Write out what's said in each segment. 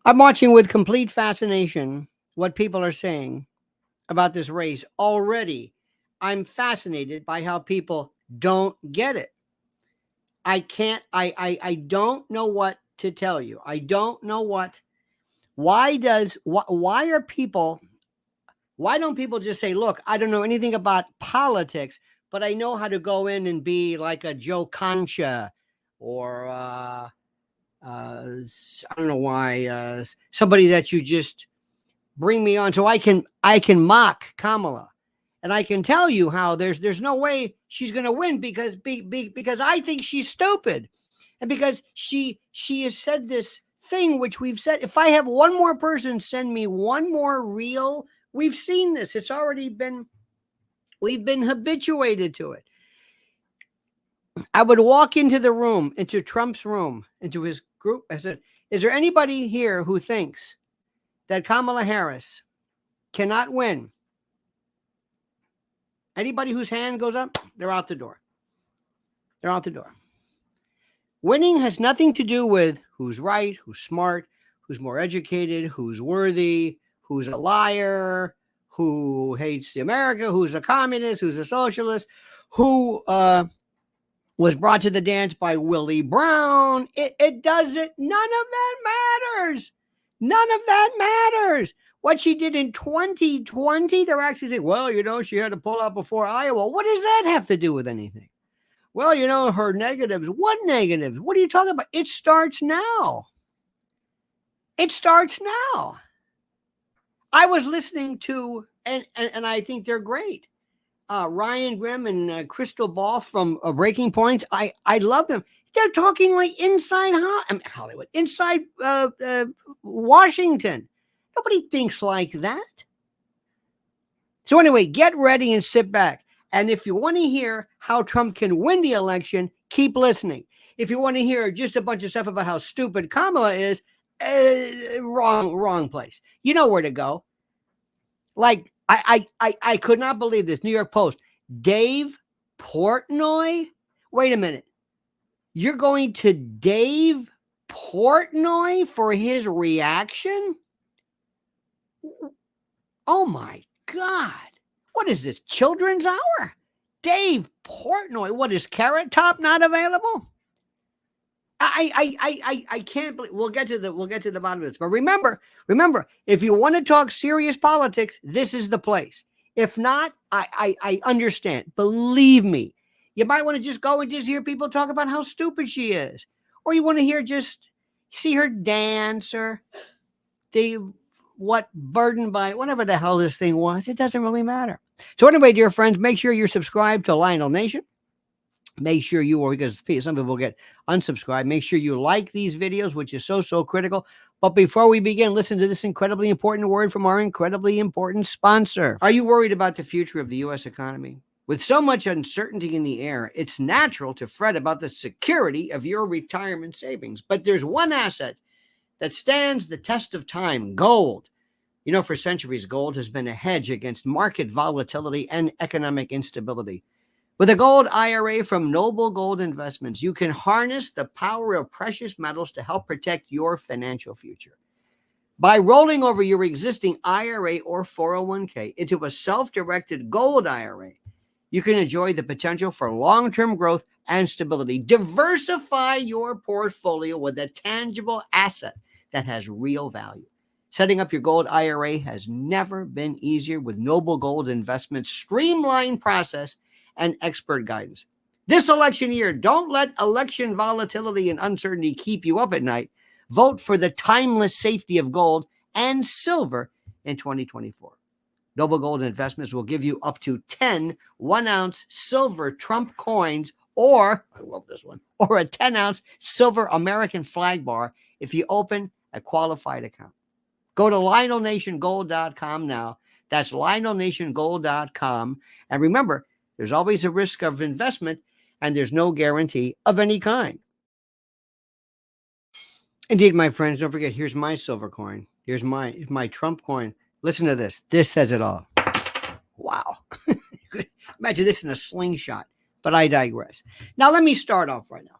I'm watching with complete fascination what people are saying about this race already. I'm fascinated by how people don't get it. I can't, I don't know what to tell you. I don't know why don't people just say, look, I don't know anything about politics, but I know how to go in and be like a Joe Concha or, I don't know why, somebody that you just bring me on so I can mock Kamala. And I can tell you how there's no way she's going to win because I think she's stupid, and because she has said this thing which we've said. If I have one more person send me one more reel, we've seen this. It's already been, we've been habituated to it. I would walk into the room, into Trump's room, into his group. I said, "Is there anybody here who thinks that Kamala Harris cannot win?" Anybody whose hand goes up, they're out the door. They're out the door. Winning has nothing to do with who's right, who's smart, who's more educated, who's worthy, who's a liar, who hates America, who's a communist, who's a socialist, who was brought to the dance by Willie Brown. It doesn't, none of that matters. None of that matters. What she did in 2020, they're actually saying, well, you know, she had to pull out before Iowa. What does that have to do with anything? Well, you know, her negatives. What negatives? What are you talking about? It starts now. It starts now. I was listening to, and I think they're great, Ryan Grimm and Crystal Ball from Breaking Points. I love them. They're talking like inside Hollywood, inside Washington. Nobody thinks like that. So anyway, get ready and sit back. And if you want to hear how Trump can win the election, keep listening. If you want to hear just a bunch of stuff about how stupid Kamala is, wrong place. You know where to go. Like, I could not believe this. New York Post. Dave Portnoy? Wait a minute. You're going to Dave Portnoy for his reaction? Oh my God. What is this, children's hour? Dave Portnoy. What is Carrot Top not available? I can't believe. We'll get to the bottom of this. But remember, if you want to talk serious politics, this is the place. If not, I understand. Believe me. You might want to just go and just hear people talk about how stupid she is. Or you want to hear just see her dance or burdened by whatever the hell this thing was. It doesn't really matter. So anyway, dear friends, make sure you're subscribed to Lionel Nation. Make sure because some people get unsubscribed. Make sure you like these videos, which is so critical. But before we begin, listen to this incredibly important word from our incredibly important sponsor. Are you worried about the future of the U.S. economy? With so much uncertainty in the air, it's natural to fret about the security of your retirement savings. But there's one asset that stands the test of time: gold. You know, for centuries, gold has been a hedge against market volatility and economic instability. With a gold IRA from Noble Gold Investments, you can harness the power of precious metals to help protect your financial future. By rolling over your existing IRA or 401k into a self-directed gold IRA, you can enjoy the potential for long-term growth and stability. Diversify your portfolio with a tangible asset that has real value. Setting up your gold IRA has never been easier with Noble Gold Investments' streamlined process and expert guidance. This election year, don't let election volatility and uncertainty keep you up at night. Vote for the timeless safety of gold and silver in 2024. Noble Gold Investments will give you up to 10 1-ounce silver Trump coins, or, I love this one, or a 10-ounce silver American flag bar if you open a qualified account. Go to LionelNationGold.com now. That's LionelNationGold.com. And remember, there's always a risk of investment, and there's no guarantee of any kind. Indeed, my friends, don't forget, here's my silver coin. Here's my Trump coin. Listen to this. This says it all. Wow. Imagine this in a slingshot, but I digress. Now, let me start off right now.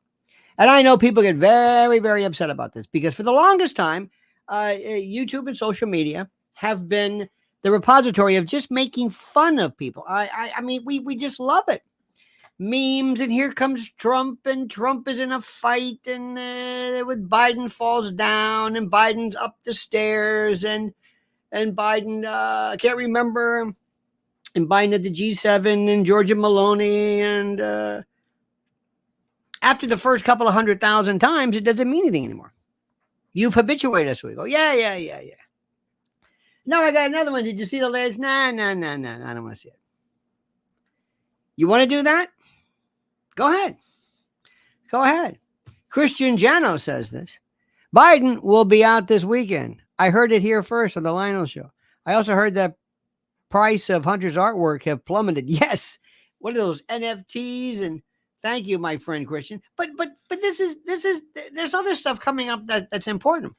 And I know people get very, very upset about this because for the longest time, YouTube and social media have been the repository of just making fun of people. I mean, we just love it. Memes, and here comes Trump, and Trump is in a fight, and with Biden falls down, and Biden's up the stairs, and Biden, I can't remember, and Biden at the G7, and Georgia Maloney, and after the first couple of 100,000 times, it doesn't mean anything anymore. You've habituated us. We go, yeah. No, I got another one. Did you see the latest? Nah. I don't want to see it. You want to do that? Go ahead. Christian Jano says this. Biden will be out this weekend. I heard it here first on the Lionel show. I also heard that price of Hunter's artwork have plummeted. Yes. What are those NFTs? And thank you, my friend Christian. But this is there's other stuff coming up that's important.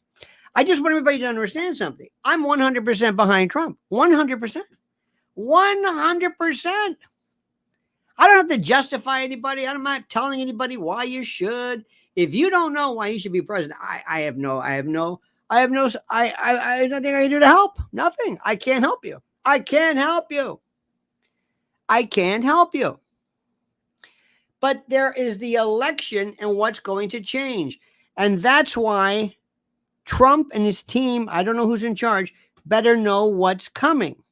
I just want everybody to understand something. I'm 100% behind Trump. 100%. 100%. I don't have to justify anybody. I'm not telling anybody why you should. If you don't know why you should be president, I have nothing I can do to help. Nothing. I can't help you. But there is the election and what's going to change. And that's why Trump and his team, I don't know who's in charge, better know what's coming.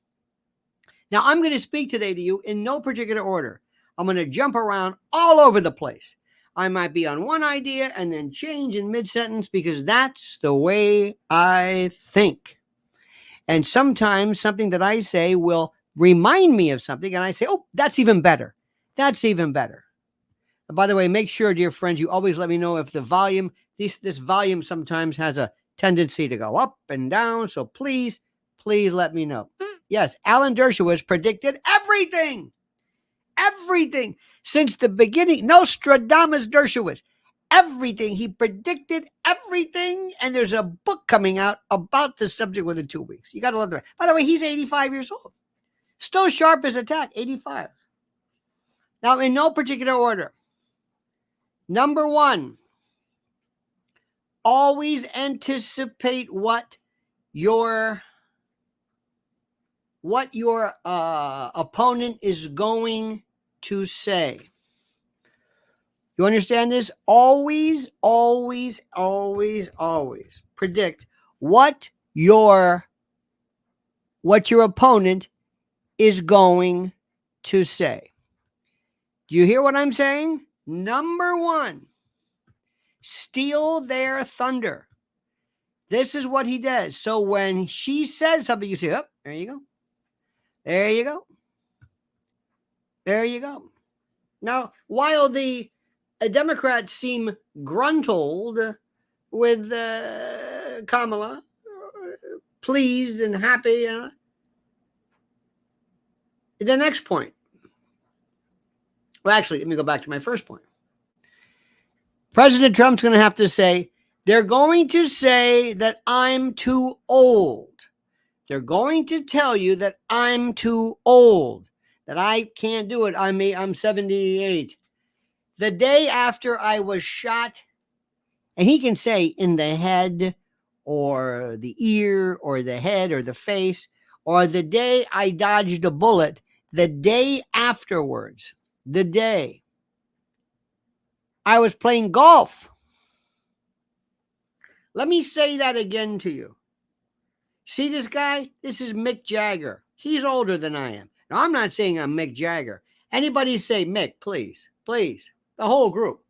Now, I'm going to speak today to you in no particular order. I'm going to jump around all over the place. I might be on one idea and then change in mid-sentence because that's the way I think. And sometimes something that I say will remind me of something, and I say, oh, that's even better. That's even better. And by the way, make sure, dear friends, you always let me know if the volume, this volume sometimes has a tendency to go up and down. So please let me know. Yes, Alan Dershowitz predicted everything since the beginning. Nostradamus Dershowitz, everything. He predicted everything. And there's a book coming out about the subject within 2 weeks. You got to love that. By the way, he's 85 years old. Still sharp as a tack, 85. Now, in no particular order. Number one, always anticipate what your opponent is going to say. You understand this? Always predict what your opponent is going to say. Do you hear what I'm saying? Number one, steal their thunder. This is what he does. So when she says something, you say, oh, there you go. There you go. There you go. Now, while the Democrats seem gruntled with Kamala, pleased and happy, the next point. Well, actually, let me go back to my first point. President Trump's going to have to say, they're going to say that I'm too old. They're going to tell you that I'm too old, that I can't do it. I'm 78. The day after I was shot, and he can say in the head or the ear or the head or the face, or the day I dodged a bullet, the day afterwards, the day I was playing golf. Let me say that again to you. See this guy? This is Mick Jagger. He's older than I am. Now, I'm not saying I'm Mick Jagger. Anybody say Mick, please. Please. The whole group.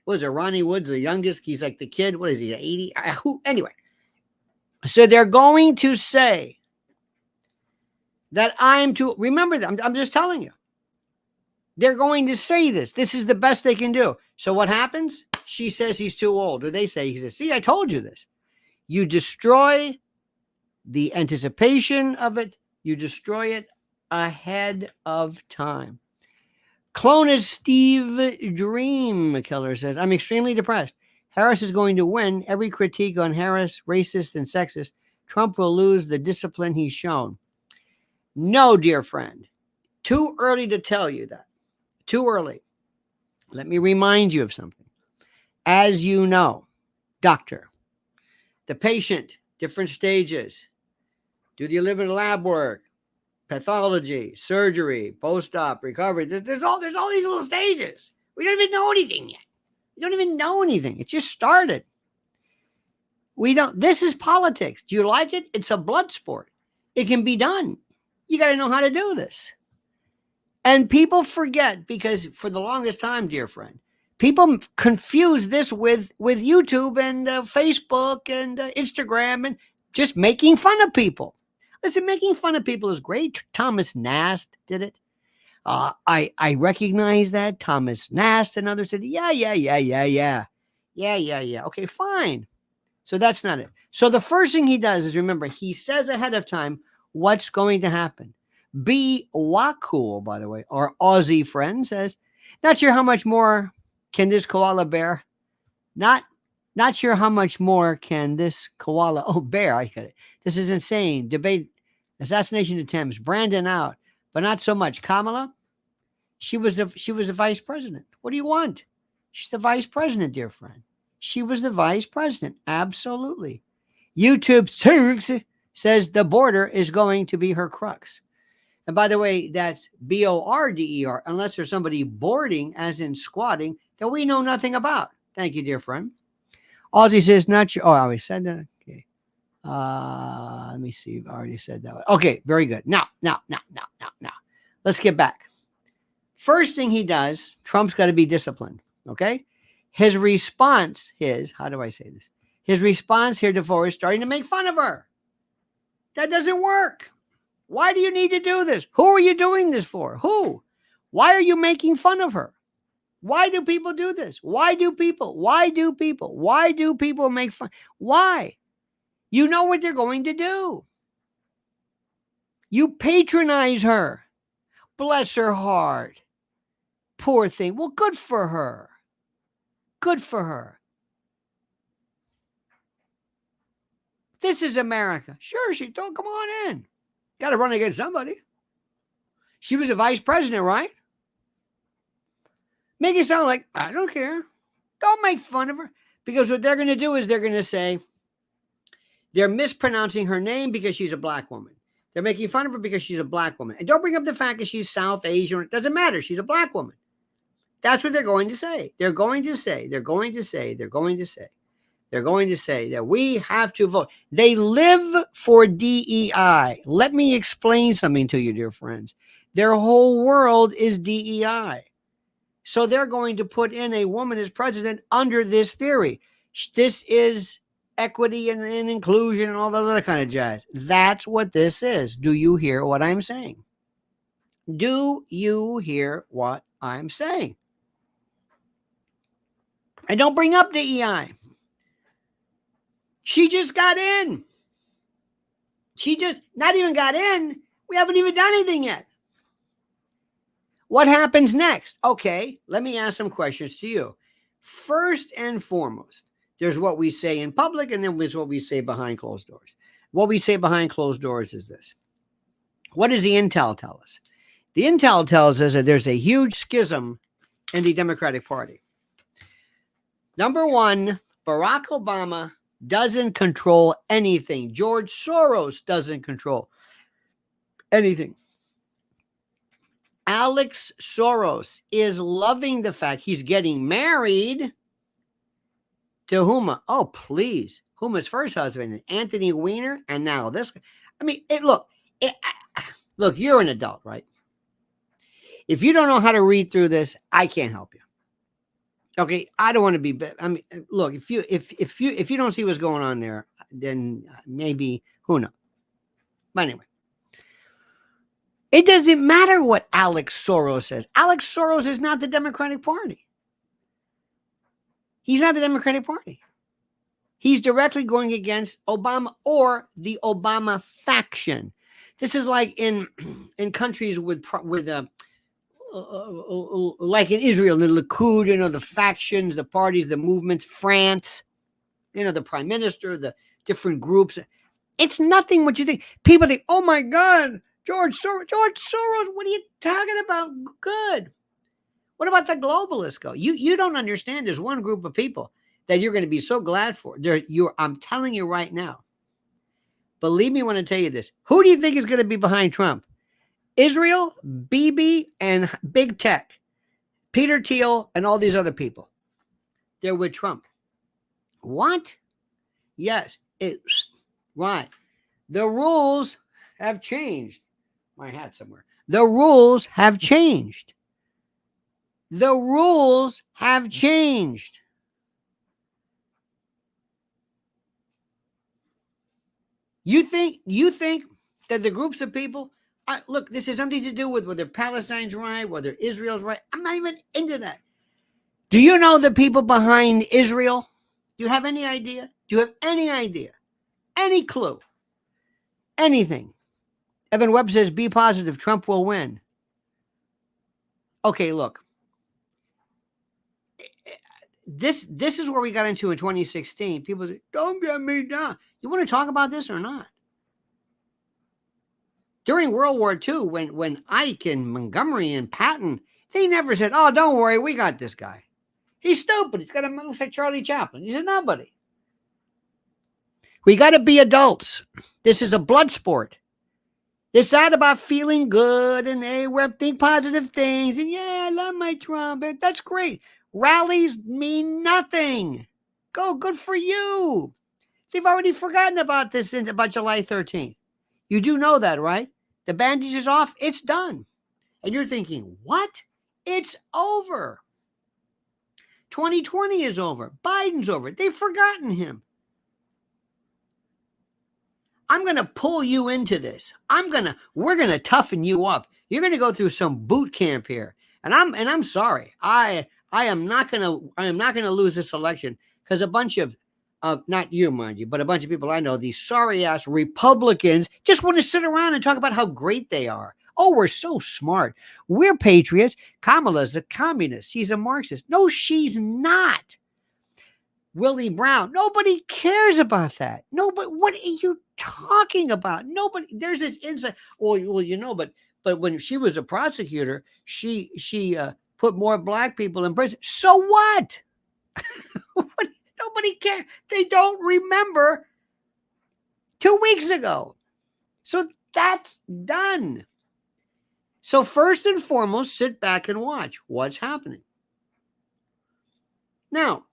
What is it? Ronnie Wood's the youngest. He's like the kid. What is he, 80? Anyway. So they're going to say that I'm too... Remember that. I'm just telling you. They're going to say this. This is the best they can do. So what happens? She says he's too old. Or they say, he says, see, I told you this. You destroy the anticipation of it. You destroy it ahead of time. Clonus Steve Dream Killer says, I'm extremely depressed. Harris is going to win. Every critique on Harris, racist and sexist. Trump will lose the discipline he's shown. No, dear friend. Too early to tell you that. Too early. Let me remind you of something. As you know, doctor, The patient, different stages. Do you live in lab work? Pathology, surgery, post-op, recovery. There's all these little stages. We don't even know anything yet. We don't even know anything. It just started. This is politics. Do you like it? It's a blood sport. It can be done. You got to know how to do this. And people forget, because for the longest time, dear friend, people confuse this with YouTube and Facebook and Instagram and just making fun of people. Listen, making fun of people is great. Thomas Nast did it. I recognize that. Thomas Nast and others said, yeah. Okay, fine. So that's not it. So the first thing he does is, remember, he says ahead of time what's going to happen. B. Wakul, by the way, our Aussie friend, says, not sure how much more can this koala bear. Not sure how much more can this koala bear. I get it. This is insane. Debate, assassination attempts, Brandon out, but not so much. Kamala, she was a vice president. What do you want? She's the vice president, dear friend. She was the vice president. Absolutely. YouTube's Turks says the border is going to be her crux. And by the way, that's BORDER, unless there's somebody boarding, as in squatting, that we know nothing about. Thank you, dear friend. Aussie says, not sure. Oh, I already said that. Okay. Let me see. I already said that one. Okay, very good. Now. Let's get back. First thing he does, Trump's got to be disciplined. Okay? His response how do I say this? His response heretofore is starting to make fun of her. That doesn't work. Why do you need to do this? Who are you doing this for? Who? Why are you making fun of her? Why do people do this? Why do people make fun? Why? You know what they're going to do. You patronize her. Bless her heart. Poor thing. Well, good for her. Good for her. This is America. Sure, come on in. Got to run against somebody. She was a vice president, right? Make it sound like, I don't care. Don't make fun of her. Because what they're going to do is they're going to say they're mispronouncing her name because she's a black woman. They're making fun of her because she's a black woman. And don't bring up the fact that she's South Asian. It doesn't matter. She's a black woman. That's what they're going to say. They're going to say that we have to vote. They live for DEI. Let me explain something to you, dear friends. Their whole world is DEI. So they're going to put in a woman as president under this theory. This is equity and inclusion and all that other kind of jazz. That's what this is. Do you hear what I'm saying? Do you hear what I'm saying? And don't bring up DEI. She just got in. She just not even got in. We haven't even done anything yet. What happens next? Okay, let me ask some questions to you. First and foremost, there's what we say in public, and then there's what we say behind closed doors. What we say behind closed doors is this. What does the intel tell us? The intel tells us that there's a huge schism in the Democratic Party. Number one, Barack Obama doesn't control anything. George Soros doesn't control anything. Alex Soros is loving the fact he's getting married to Huma. Oh, please. Huma's first husband, Anthony Weiner, and now this. I mean, look, you're an adult, right? If you don't know how to read through this, I can't help you. Okay, I don't want to be. I mean, look, if you don't see what's going on there, then maybe who knows. But anyway, it doesn't matter what Alex Soros says. Alex Soros is not the Democratic Party. He's not the Democratic Party. He's directly going against Obama or the Obama faction. This is like in countries with like in Israel, the Likud, the factions, the parties, the movements, France, the prime minister, the different groups. It's nothing what you think. People think, oh my God, George Soros, what are you talking about? Good. What about the globalists go? You don't understand. There's one group of people. that you're going to be so glad for. I'm telling you right now. Believe me when I tell you this. Who do you think is going to be behind Trump? Israel, Bibi, and Big Tech. Peter Thiel and all these other people. They're with Trump. What? Yes. It's right. The rules have changed. My hat somewhere. The rules have changed. The rules have changed. You think that the groups of people, look, this has nothing to do with whether Palestine's right, whether Israel's right. I'm not even into that. Do you know the people behind Israel? Do you have any idea? Do you have any idea? Any clue? Anything? Evan Webb says, be positive, Trump will win. Okay, look. This is where we got into in 2016. People say, don't get me down. You want to talk about this or not? During World War II, when Ike and Montgomery and Patton, they never said, oh, don't worry, we got this guy. He's stupid. He's got a mouth like Charlie Chaplin. He said, nobody. We got to be adults. This is a blood sport. It's not about feeling good and hey, we think positive things. And yeah, I love my Trump. That's great. Rallies mean nothing. Go, good for you. They've already forgotten about this since about July 13th. You do know that, right? The bandage is off. It's done. And you're thinking, what? It's over. 2020 is over. Biden's over. They've forgotten him. I'm going to pull you into this. We're going to toughen you up. You're going to go through some boot camp here. And I'm sorry. I am not going to lose this election because a bunch of not you, mind you, but a bunch of people I know, these sorry ass Republicans just want to sit around and talk about how great they are. Oh, we're so smart. We're patriots. Kamala's a communist. She's a Marxist. No, she's not. Willie Brown. Nobody cares about that. Nobody. What are you talking about? Nobody. There's this insight. Well, you know, but when she was a prosecutor, she put more black people in prison. So what? Nobody cares. They don't remember 2 weeks ago. So that's done. So first and foremost, sit back and watch what's happening. Now,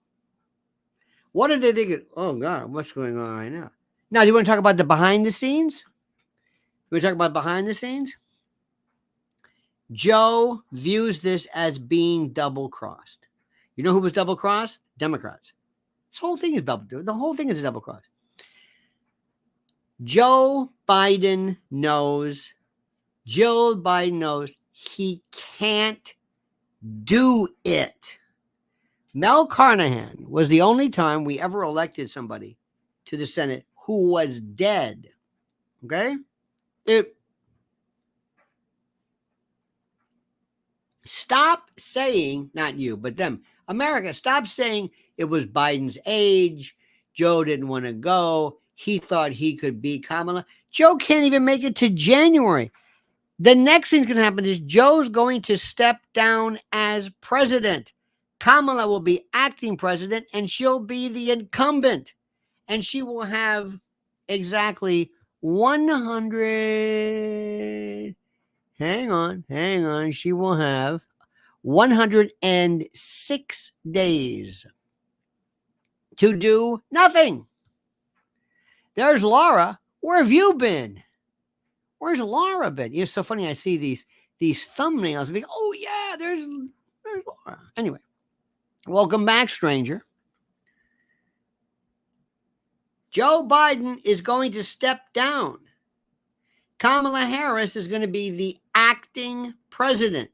what did they think? Oh, God, what's going on right now? Now, do you want to talk about the behind the scenes? You want to talk about behind the scenes? Joe views this as being double-crossed. You know who was double-crossed? Democrats. This whole thing is the whole thing is a double-cross. Joe Biden knows, Jill Biden knows he can't do it. Mel Carnahan was the only time we ever elected somebody to the Senate who was dead. Okay? Stop saying, not you, but them, America, stop saying it was Biden's age. Joe didn't want to go. He thought he could beat Kamala. Joe can't even make it to January. The next thing's going to happen is Joe's going to step down as president. Kamala will be acting president, and she'll be the incumbent. And she will have exactly 100. Hang on. She will have 106 days to do nothing. There's Laura. Where have you been? Where's Laura been? It's so funny. I see these thumbnails and think, oh yeah, there's Laura. Anyway, welcome back, stranger. Joe Biden is going to step down. Kamala Harris is going to be the acting president.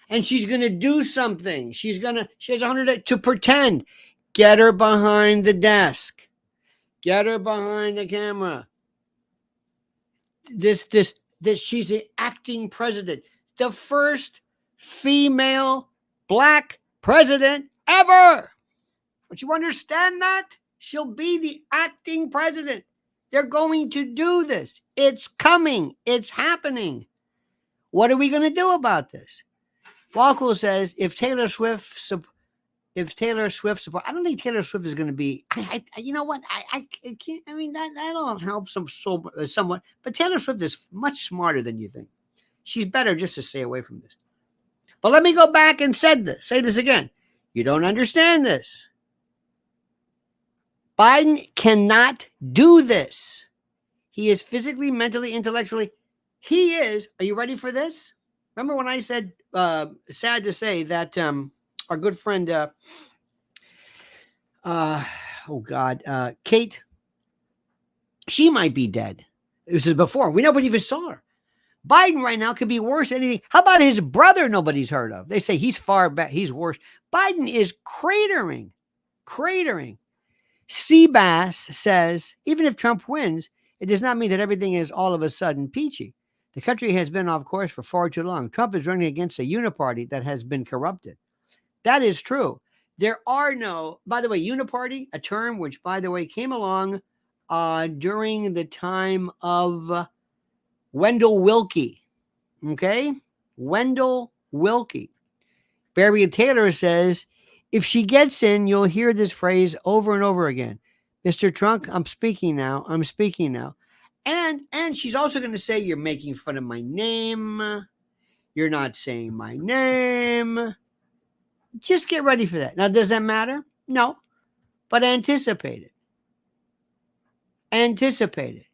And she's going to do something. She has 100 days to pretend. Get her behind the desk. Get her behind the camera. This she's the acting president. The first female black president ever. Don't you understand that? She'll be the acting president. They're going to do this. It's coming. It's happening. What are we going to do about this? Walco says, if Taylor Swift if Taylor Swift support, I don't think Taylor Swift is going to be. You know what? I can't. I mean, that'll help somewhat. But Taylor Swift is much smarter than you think. She's better just to stay away from this. But let me go back and say this again. You don't understand this. Biden cannot do this. He is physically, mentally, intellectually. He is. Are you ready for this? Remember when I said, sad to say, that our good friend, Kate, she might be dead. This is before. We nobody even saw her. Biden right now could be worse than anything. How about his brother nobody's heard of? They say he's far back. He's worse. Biden is cratering. Seabass says, even if Trump wins, it does not mean that everything is all of a sudden peachy. The country has been off course for far too long. Trump is running against a uniparty that has been corrupted. That is true. There are no, by the way, uniparty, a term which, by the way, came along during the time of Wendell Willkie. Okay? Wendell Willkie. Barry Taylor says, if she gets in, you'll hear this phrase over and over again. Mr. Trump, I'm speaking now. And she's also going to say, you're making fun of my name. You're not saying my name. Just get ready for that. Now, does that matter? No. But anticipate it.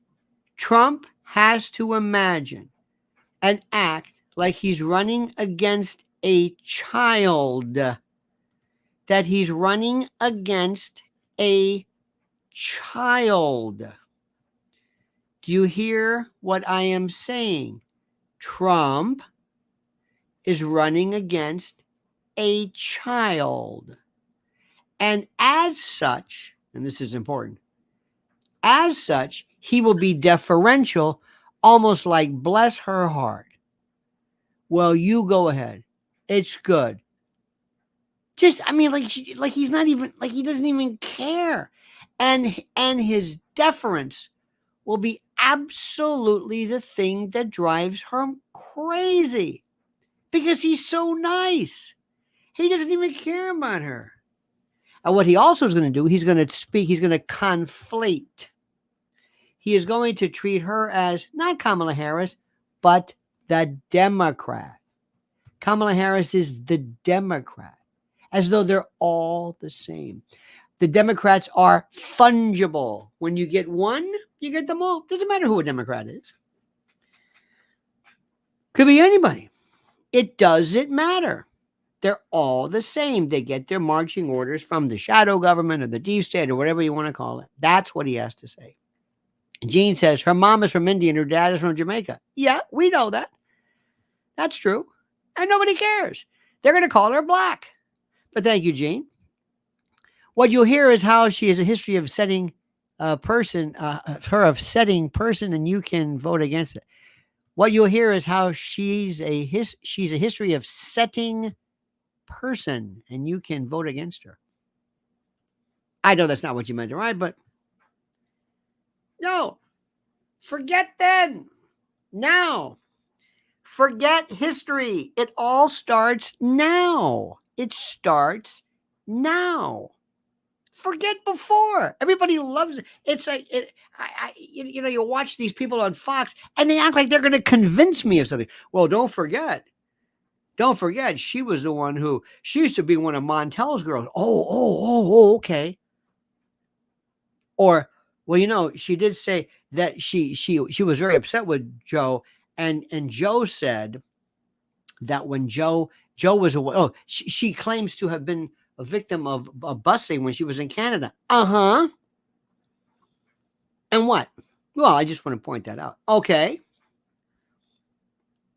Trump has to imagine and act like he's running against a child. That he's running against a child. Do you hear what I am saying? Trump is running against a child. And as such, and this is important, as such, he will be deferential, almost like, bless her heart. Well, you go ahead. It's good. Just, I mean, like he's not even, like, he doesn't even care. And his deference will be absolutely the thing that drives her crazy. Because he's so nice. He doesn't even care about her. And what he also is going to do, he's going to conflate. He is going to treat her as not Kamala Harris, but the Democrat. Kamala Harris is the Democrat, as though they're all the same. The Democrats are fungible. When you get one, you get them all. Doesn't matter who a Democrat is. Could be anybody. It doesn't matter. They're all the same. They get their marching orders from the shadow government or the deep state or whatever you want to call it. That's what he has to say. Jean says her mom is from India and her dad is from Jamaica. Yeah, we know that. That's true. And nobody cares. They're going to call her black. But thank you, Jean. What you'll hear is how she has a history of setting person, and you can vote against it. What you'll hear is how she's a history of setting person, and you can vote against her. I know that's not what you meant to write, but no. Forget then. Now. Forget history. It all starts now. It starts now. Forget before. Everybody loves it. It's like, you watch these people on Fox and they act like they're going to convince me of something. Well, don't forget, she was the one she used to be one of Montel's girls. Oh, okay. Or, well, she did say that she was very upset with Joe, and Joe said that when Joe was away, she claims to have been a victim of busing when she was in Canada. And what? Well, I just want to point that out. Okay.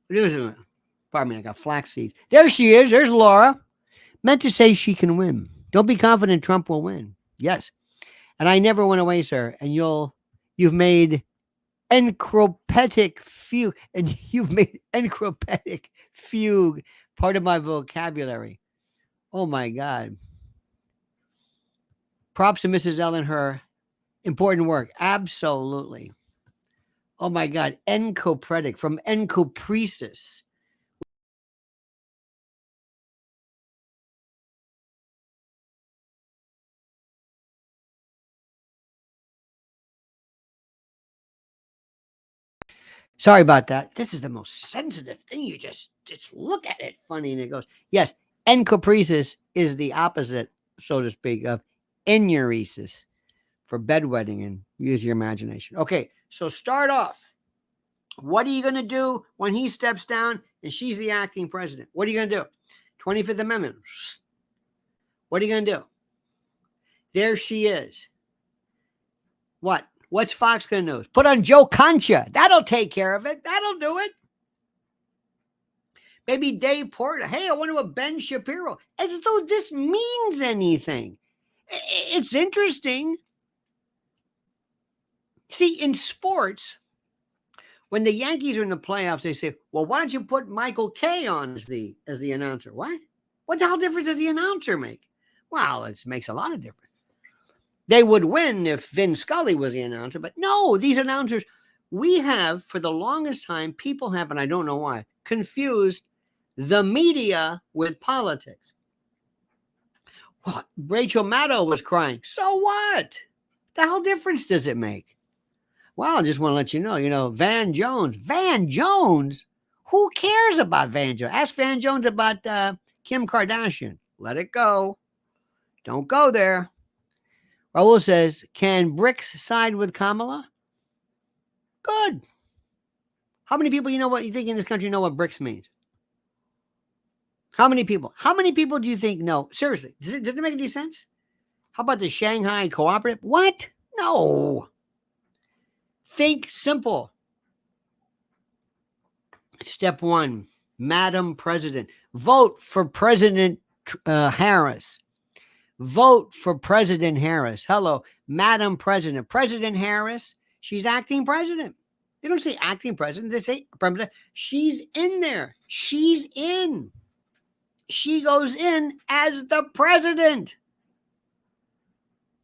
Pardon me, I got flax seeds. There she is. There's Laura. Meant to say she can win. Don't be confident Trump will win. Yes. And I never went away, sir. And you've made encyclopedic fugue. And you've made encyclopedic fugue part of my vocabulary. Oh my God. Props to Mrs. Ellen, her important work. Absolutely. Oh my God. Encyclopedic from encopresis. Sorry about that. This is the most sensitive thing. You just look at it funny and it goes, yes, encopresis is the opposite, so to speak, of enuresis for bedwetting, and use your imagination. Okay, so start off. What are you going to do when he steps down and she's the acting president? What are you going to do? 25th Amendment. What are you going to do? There she is. What? What's Fox going to do? Put on Joe Concha. That'll take care of it. That'll do it. Maybe Dave Porter. Hey, I wonder what Ben Shapiro. As though this means anything. It's interesting. See, in sports, when the Yankees are in the playoffs, they say, well, why don't you put Michael Kay on as the announcer? What? What the hell difference does the announcer make? Well, it makes a lot of difference. They would win if Vin Scully was the announcer, but no, these announcers, we have, for the longest time, people have, and I don't know why, confused the media with politics. Well, Rachel Maddow was crying. So what? The hell difference does it make? Well, I just want to let you know, Van Jones. Van Jones? Who cares about Van Jones? Ask Van Jones about Kim Kardashian. Let it go. Don't go there. Raul says, can BRICS side with Kamala? Good. How many people you think in this country know what BRICS means? How many people? How many people do you think know? Seriously, does it make any sense? How about the Shanghai Cooperative? What? No. Think simple. Step one, Madam President. Vote for President Harris. Vote for President Harris. Hello, Madam President. President Harris, she's acting president. They don't say acting president. They say president. She's in there. She's in. She goes in as the president.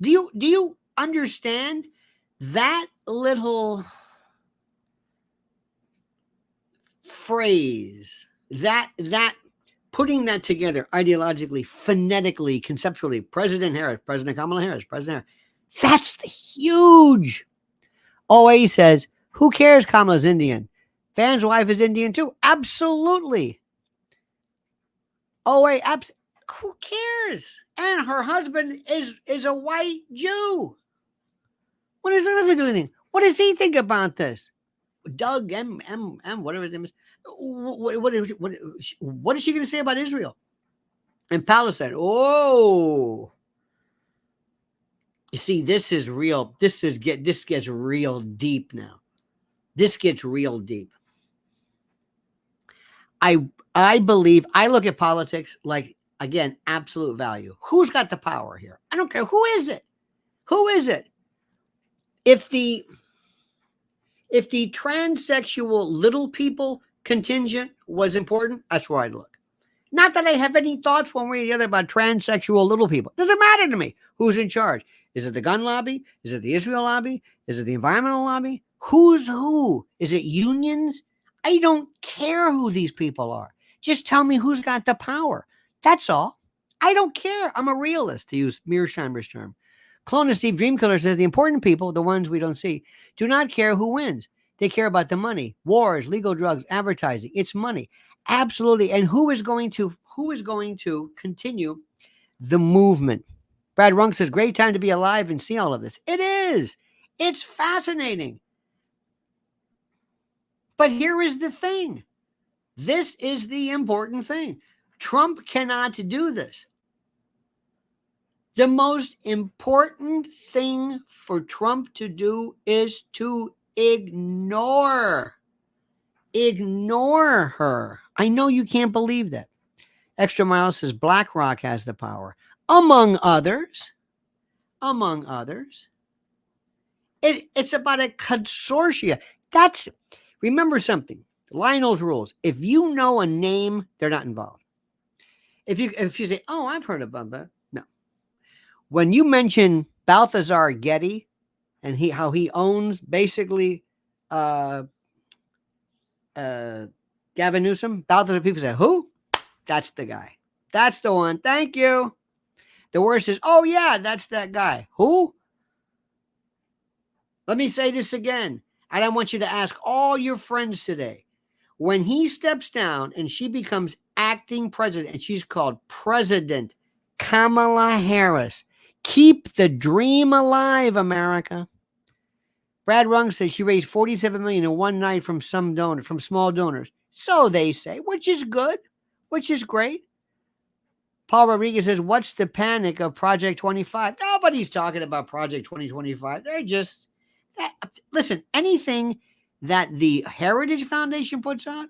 Do you understand that little phrase? That putting that together ideologically, phonetically, conceptually, President Harris, President Kamala Harris, President Harris, that's the huge. OA says, who cares Kamala's Indian? Van's wife is Indian too. Absolutely. OA, who cares? And her husband is a white Jew. What does that have to do with anything? What does he think about this? Doug M, whatever his name is. What is she going to say about Israel and Palestine? Oh, you see, this is real. This gets real deep now. This gets real deep. I believe, I look at politics like, again, absolute value. Who's got the power here? I don't care. Who is it? Who is it? If the transsexual little people contingent was important, that's where I'd look. Not that I have any thoughts one way or the other about transsexual little people. Doesn't matter to me. Who's in charge? Is it the gun lobby? Is it the Israel lobby? Is it the environmental lobby? Who's who? Is it unions? I don't care who these people are. Just tell me who's got the power. That's all. I don't care. I'm a realist, to use Mearsheimer's term. Clone of Steve Dreamkiller says the important people, the ones we don't see, do not care who wins. They care about the money, wars, legal drugs, advertising. It's money. Absolutely. And who is going to continue the movement? Brad Runk says, great time to be alive and see all of this. It is. It's fascinating. But here is the thing. This is the important thing. Trump cannot do this. The most important thing for Trump to do is to ignore her. I know you can't believe that. Extra Mile says BlackRock has the power. Among others. It's about a consortia. Remember something. Lionel's rules. If you know a name, they're not involved. If you say, oh, I've heard about that. No. When you mention Balthazar Getty and how he owns basically Gavin Newsom, Balthazar, people say, who? That's the guy. That's the one. Thank you. The worst is, oh yeah, that's that guy. Who? Let me say this again. And I want you to ask all your friends today, when he steps down and she becomes acting president, and she's called President Kamala Harris, keep the dream alive, America. Brad Rung says she raised $47 million in one night from small donors. So they say, which is good, which is great. Paul Rodriguez says, what's the panic of Project 25? Nobody's talking about Project 2025. They're just, listen, anything that the Heritage Foundation puts out,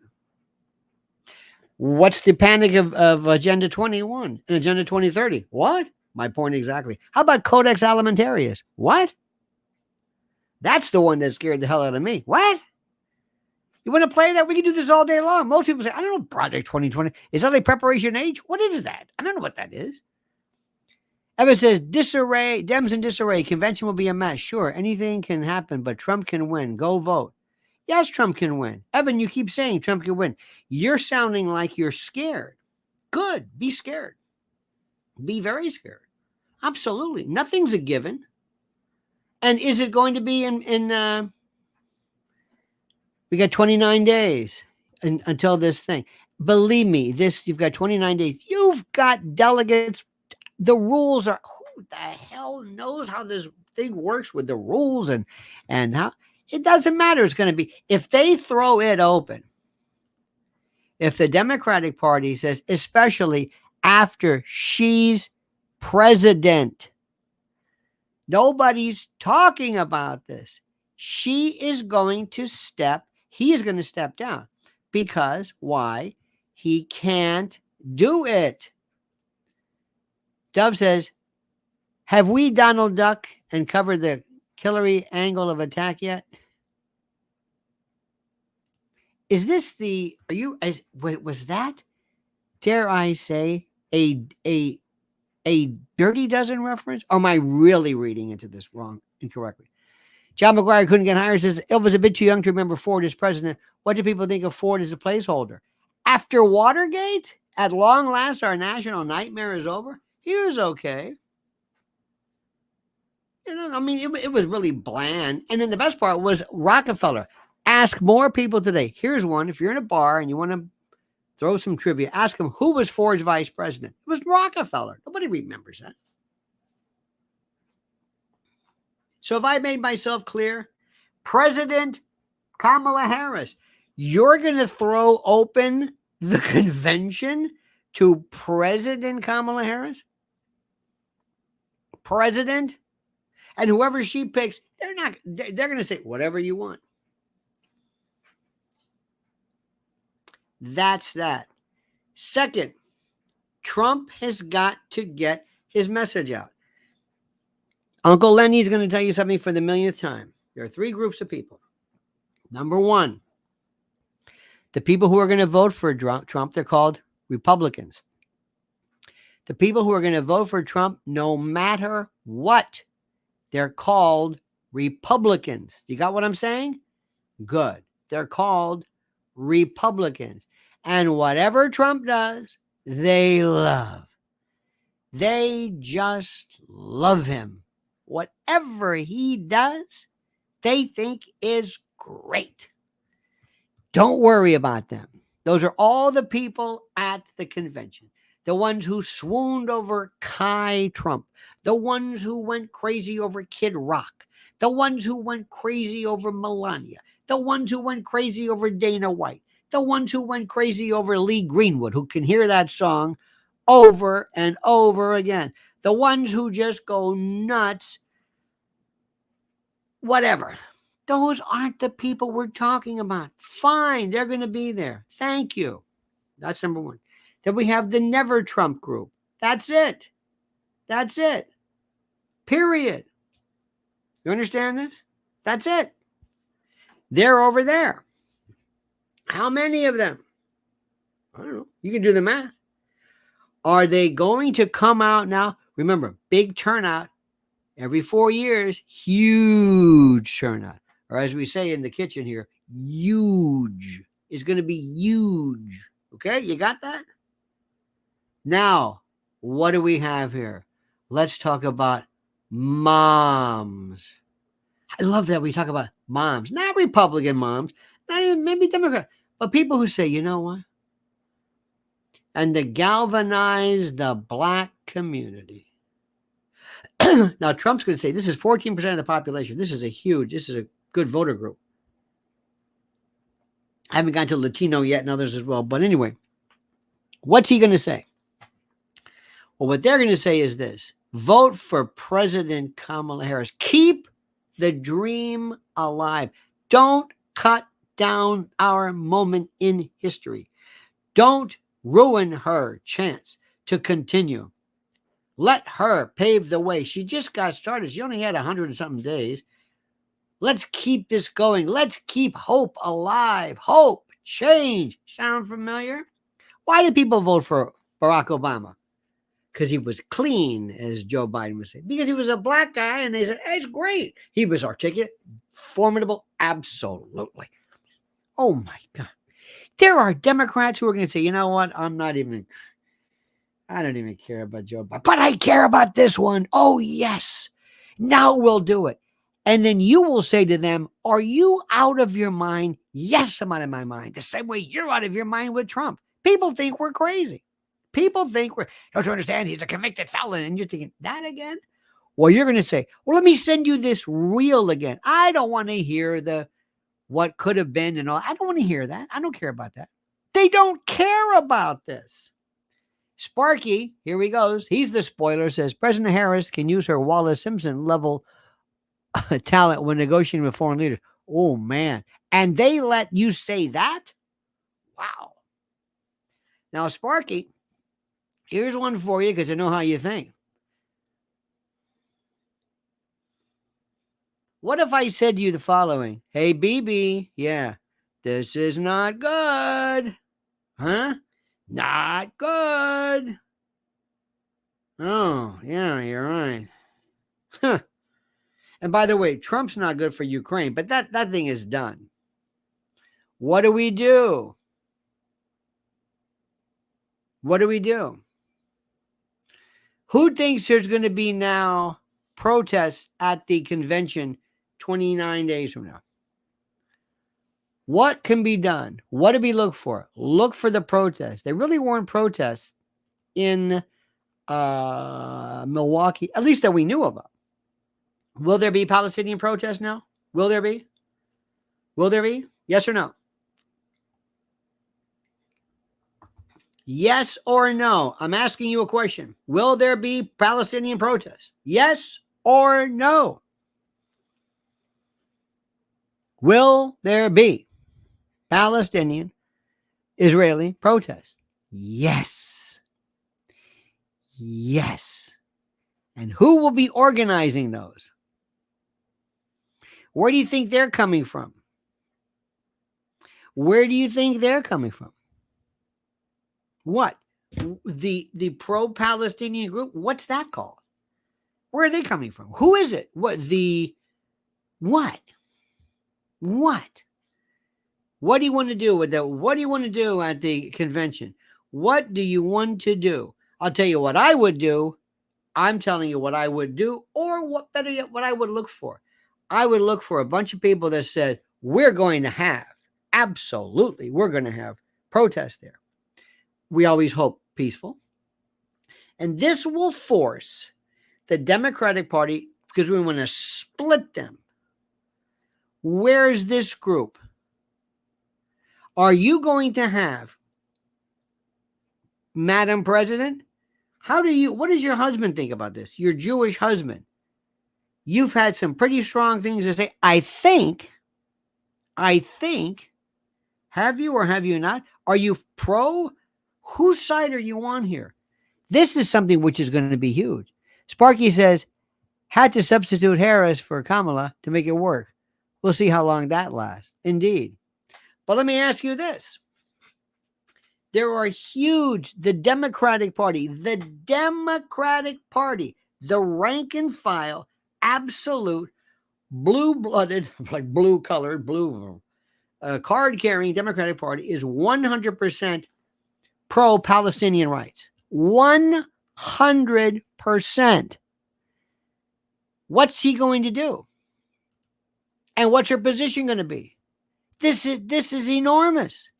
what's the panic of Agenda 21 and Agenda 2030? What? My point exactly. How about Codex Alimentarius? What? That's the one that scared the hell out of me. What? You want to play that? We can do this all day long. Most people say, I don't know, Project 2020. Is that a preparation age? What is that? I don't know what that is. Evan says, disarray, Dems in disarray. Convention will be a mess. Sure, anything can happen, but Trump can win. Go vote. Yes, Trump can win. Evan, you keep saying Trump can win. You're sounding like you're scared. Good. Be scared. Be very scared. Absolutely. Nothing's a given. And is it going to be in we got 29 days until this thing. Believe me, you've got 29 days. You've got delegates. The rules are, who the hell knows how this thing works with the rules and how it doesn't matter. It's going to be, if they throw it open, if the Democratic Party says, especially after she's president, nobody's talking about this. He is going to step down because why? He can't do it. Dove says, have we Donald Duck and covered the Hillary angle of attack yet? Is this was that, dare I say, a Dirty Dozen reference? Or am I really reading into this incorrectly? John McGuire couldn't get hired. Says, it was a bit too young to remember Ford as president. What do people think of Ford as a placeholder? After Watergate, at long last, our national nightmare is over. He was okay. I mean, it was really bland. And then the best part was Rockefeller. Ask more people today. Here's one. If you're in a bar and you want to throw some trivia, ask them, who was Ford's vice president? It was Rockefeller. Nobody remembers that. So if I made myself clear, President Kamala Harris, you're going to throw open the convention to President Kamala Harris? President? And whoever she picks, they're going to say, whatever you want. That's that. Second, Trump has got to get his message out. Uncle Lenny is going to tell you something for the millionth time. There are three groups of people. Number one, the people who are going to vote for Trump, they're called Republicans. The people who are going to vote for Trump, no matter what, they're called Republicans. You got what I'm saying? Good. They're called Republicans. And whatever Trump does, they love. They just love him. Whatever he does, they think is great. Don't worry about them. Those are all the people at the convention. The ones who swooned over Kai Trump. The ones who went crazy over Kid Rock. The ones who went crazy over Melania. The ones who went crazy over Dana White. The ones who went crazy over Lee Greenwood, who can hear that song over and over again. The ones who just go nuts. Whatever. Those aren't the people we're talking about. Fine, they're going to be there. Thank you. That's number one. Then we have the Never Trump group. That's it. That's it. Period. You understand this? That's it. They're over there. How many of them? I don't know. You can do the math. Are they going to come out now? Remember, big turnout. Every 4 years, huge turnout. Or as we say in the kitchen here, huge. Is going to be huge. Okay, you got that? Now, what do we have here? Let's talk about moms. I love that we talk about moms, not Republican moms, not even maybe Democrat, but people who say, you know what? And to galvanize the black community. Now, Trump's going to say this is 14% of the population. This is a good voter group. I haven't gotten to Latino yet and others as well. But anyway, what's he going to say? Well, what they're going to say is this: vote for President Kamala Harris. Keep the dream alive. Don't cut down our moment in history. Don't ruin her chance to continue. Let her pave the way. She just got started. She only had 100 and something days. Let's keep this going. Let's keep hope alive. Hope, change. Sound familiar? Why did people vote for Barack Obama? Because he was clean, as Joe Biden would say. Because he was a black guy, and they said, hey, it's great. He was articulate, formidable, absolutely. Oh, my God. There are Democrats who are going to say, you know what? I don't even care about Joe Biden, but I care about this one. Oh, yes. Now we'll do it. And then you will say to them, are you out of your mind? Yes, I'm out of my mind. The same way you're out of your mind with Trump. People think we're crazy. Don't you understand? He's a convicted felon. And you're thinking, that again? Well, you're going to say, well, let me send you this reel again. I don't want to hear what could have been and all. I don't want to hear that. I don't care about that. They don't care about this. Sparky, here he goes. He's the spoiler, says President Harris can use her Wallace Simpson level talent when negotiating with foreign leaders. Oh, man. And they let you say that? Wow. Now, Sparky, here's one for you because I know how you think. What if I said to you the following? Hey, BB, yeah, this is not good. Huh? Not good. Oh, yeah, you're right. Huh. And by the way, Trump's not good for Ukraine, but that thing is done. What do we do? What do we do? Who thinks there's going to be now protests at the convention 29 days from now? What can be done? What do we look for? Look for the protests. They really weren't protests in Milwaukee, at least that we knew about. Will there be Palestinian protests now? Will there be? Will there be? Yes or no? Yes or no? I'm asking you a question. Will there be Palestinian protests? Yes or no? Will there be Palestinian Israeli protests? Yes. Yes. And who will be organizing those? Where do you think they're coming from? Where do you think they're coming from? What? The pro-Palestinian group? What's that called? Where are they coming from? Who is it? What? What? What do you want to do with that? What do you want to do at the convention? What do you want to do? I'll tell you what I would do. I'm telling you what I would do, or what better yet, what I would look for. I would look for a bunch of people that said, we're going to have protests there. We always hope peaceful. And this will force the Democratic Party, because we want to split them. Where's this group? Are you going to have, Madam President? What does your husband think about this? Your Jewish husband. You've had some pretty strong things to say. I think, have you or have you not? Are you pro? Whose side are you on here? This is something which is going to be huge. Sparky says, had to substitute Harris for Kamala to make it work. We'll see how long that lasts. Indeed. But let me ask you this. There are the Democratic Party, the rank and file, absolute blue-blooded, like blue-colored, card-carrying Democratic Party is 100% pro-Palestinian rights. 100%. What's he going to do? And what's her position going to be? This is enormous.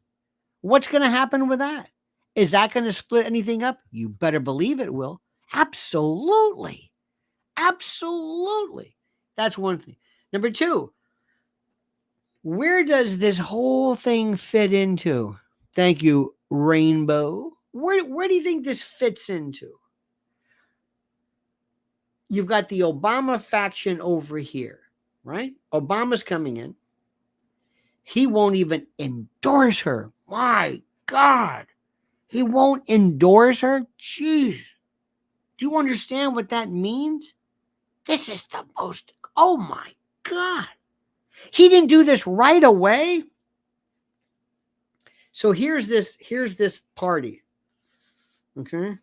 What's going to happen with that? Is that going to split anything up? You better believe it will. Absolutely. Absolutely. That's one thing. Number two, where does this whole thing fit into? Thank you, Rainbow. Where do you think this fits into? You've got the Obama faction over here, right? Obama's coming in. He won't even endorse her. My God. He won't endorse her? Jeez. Do you understand what that means? This is the most, oh my God. He didn't do this right away. So here's this party. Okay.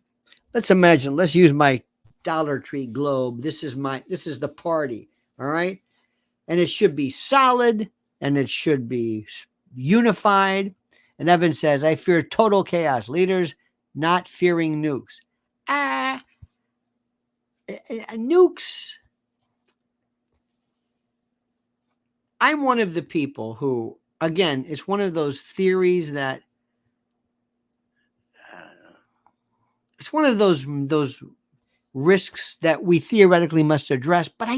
Let's imagine, let's use my Dollar Tree globe. This is the party. All right. And it should be solid and it should be unified. And Evan says, I fear total chaos. Leaders not fearing nukes. Nukes. I'm one of the people who, again, it's one of those theories that it's one of those risks that we theoretically must address, but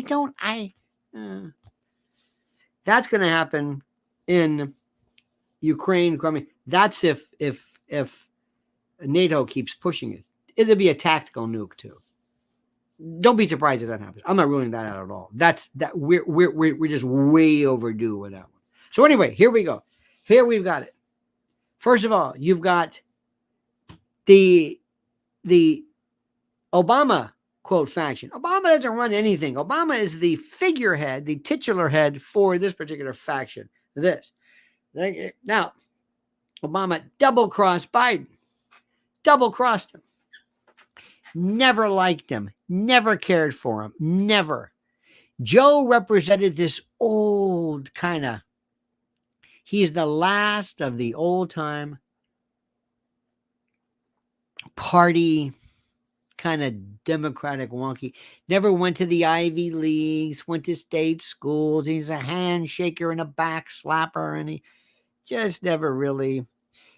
that's going to happen in Ukraine, Crimea. That's if NATO keeps pushing it. It'll be a tactical nuke too. Don't be surprised if that happens. I'm not ruling that out at all. We're just way overdue with that one. So anyway, here we go. Here we've got it. First of all, you've got the Obama quote faction. Obama doesn't run anything. Obama is the figurehead, the titular head for this particular faction. Now, Obama double-crossed Biden. Double-crossed him. Never liked him. Never cared for him. Never. Joe represented this old kind of, he's the last of the old-time party kind of Democratic wonky. Never went to the Ivy Leagues, went to state schools. He's a handshaker and a back slapper, and he just never really.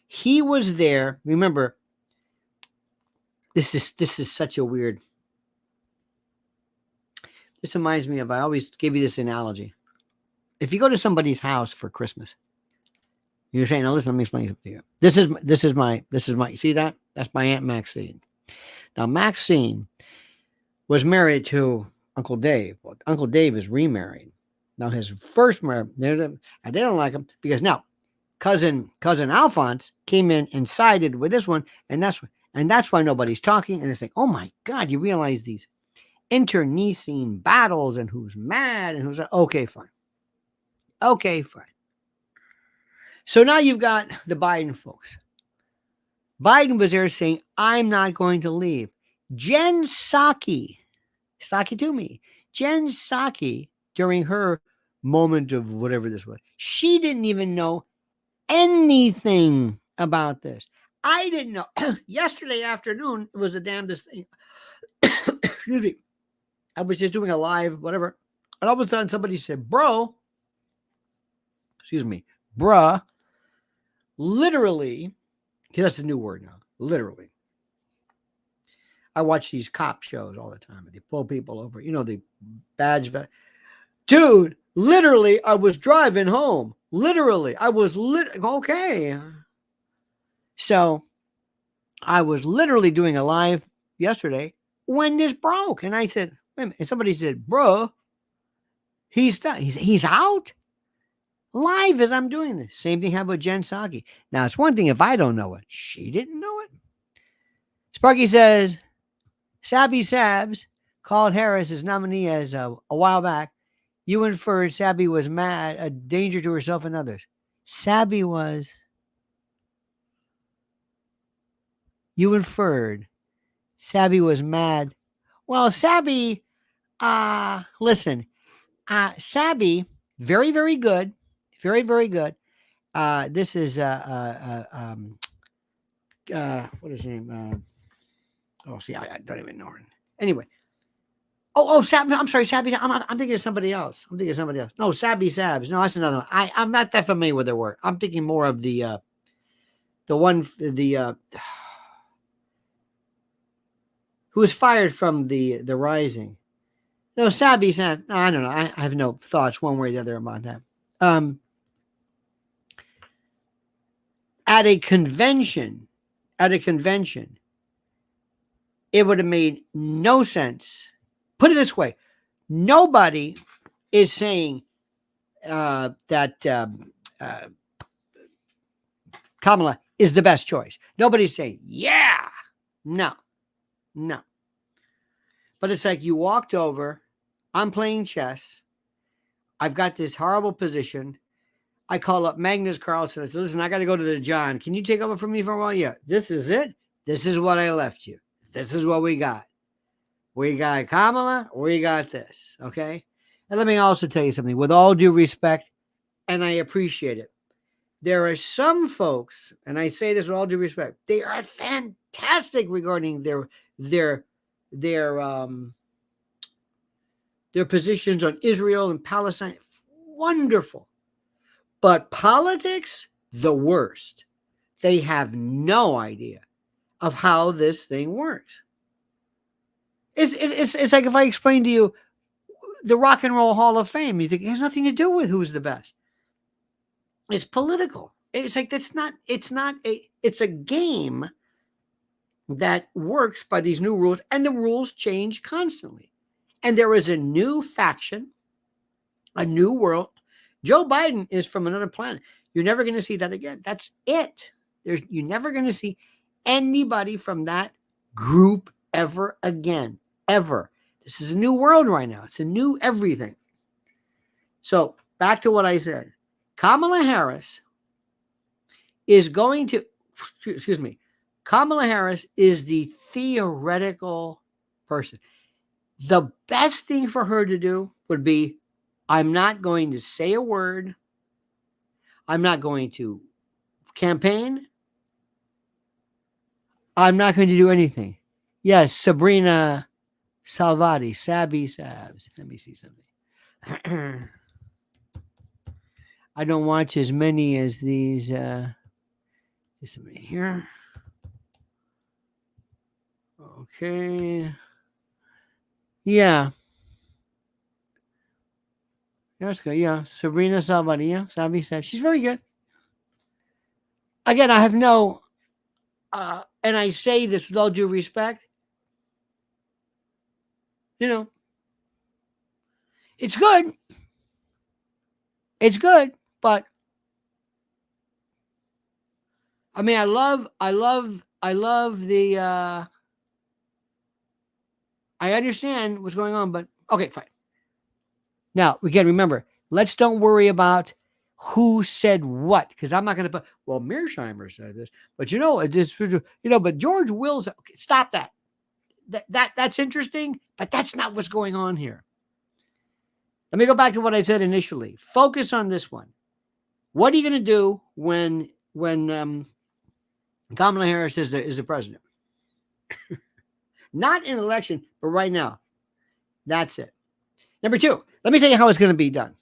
He was there. Remember, this is such a weird. This reminds me of, I always give you this analogy. If you go to somebody's house for Christmas, you're saying, now listen, let me explain something to you. This is my, you see that? That's my Aunt Maxine. Now, Maxine was married to Uncle Dave. Well, Uncle Dave is remarried. Now, his first marriage, they don't like him because now cousin Alphonse came in and sided with this one, and that's why nobody's talking. And it's like, oh my God, you realize these internecine battles and who's mad and who's okay, fine. Okay, fine. So now you've got the Biden folks. Biden was there saying, I'm not going to leave. Jen Psaki to me. Jen Psaki, during her moment of whatever this was, she didn't even know anything about this. I didn't know. Yesterday afternoon, it was the damnedest thing. Excuse me. I was just doing a live, whatever. And all of a sudden, somebody said, bruh, literally, that's a new word now, literally. I watch these cop shows all the time. They pull people over, the badge. Dude, literally, I was driving home. Literally, I was okay. So I was literally doing a live yesterday when this broke. And I said, wait a minute. And somebody said, bro, he's done. He's out live as I'm doing this. Same thing happened with Jen Psaki. Now, it's one thing if I don't know it. She didn't know it. Sparky says, Sabby Sabs called Harris his nominee as a while back. You inferred Sabby was mad, a danger to herself and others. You inferred Sabby was mad. Well, Sabby, listen, Sabby, very, very good. Very, very good. This is, what is her name? I don't even know her. Anyway, I'm sorry, Sabby. I'm thinking of somebody else. No, Sabby Sabs. No, that's another one. I'm not that familiar with their work. I'm thinking more of the one, who was fired from the Rising. No, Sabby Sabs. No, I don't know. I have no thoughts one way or the other about that. At a convention, it would have made no sense. Put it this way: nobody is saying that Kamala is the best choice. Nobody's saying, yeah, no. But it's like you walked over. I'm playing chess. I've got this horrible position. I call up Magnus Carlsen. I said, listen, I got to go to the John. Can you take over for me for a while? Yeah, this is it. This is what I left you. This is what we got. We got Kamala. We got this. Okay. And let me also tell you something with all due respect, and I appreciate it. There are some folks, and I say this with all due respect, they are fantastic regarding their positions on Israel and Palestine. Wonderful. But politics, the worst. They have no idea of how this thing works. It's like if I explain to you the Rock and Roll Hall of Fame, you think it has nothing to do with who's the best. It's political. It's like it's a game that works by these new rules, and the rules change constantly. And there is a new faction, a new world. Joe Biden is from another planet. You're never going to see that again. That's it. You're never going to see anybody from that group ever again. Ever. This is a new world right now. It's a new everything. So back to what I said. Kamala Harris is going to, Kamala Harris is the theoretical person. The best thing for her to do would be, I'm not going to say a word. I'm not going to campaign. I'm not going to do anything. Yes, Sabrina Salvati, Sabby Sabs. Let me see something. I don't watch as many as these. Just a minute here. Okay. Yeah. That's good. Yeah. Sabrina Salvati. Yeah. Sabby Sabs. She's very good. Again, I have no, and I say this with all due respect. You know, it's good. It's good, but I mean, I love the, I understand what's going on, but okay, fine. Now, again, remember, let's don't worry about who said what, because I'm not going to put, well, Mearsheimer said this, but but George Wills, okay, stop that. That's interesting, but that's not what's going on here. Let me go back to what I said initially. Focus on this one. What are you going to do when Kamala Harris is the president? Not in election, but right now. That's it. Number two, let me tell you how it's going to be done.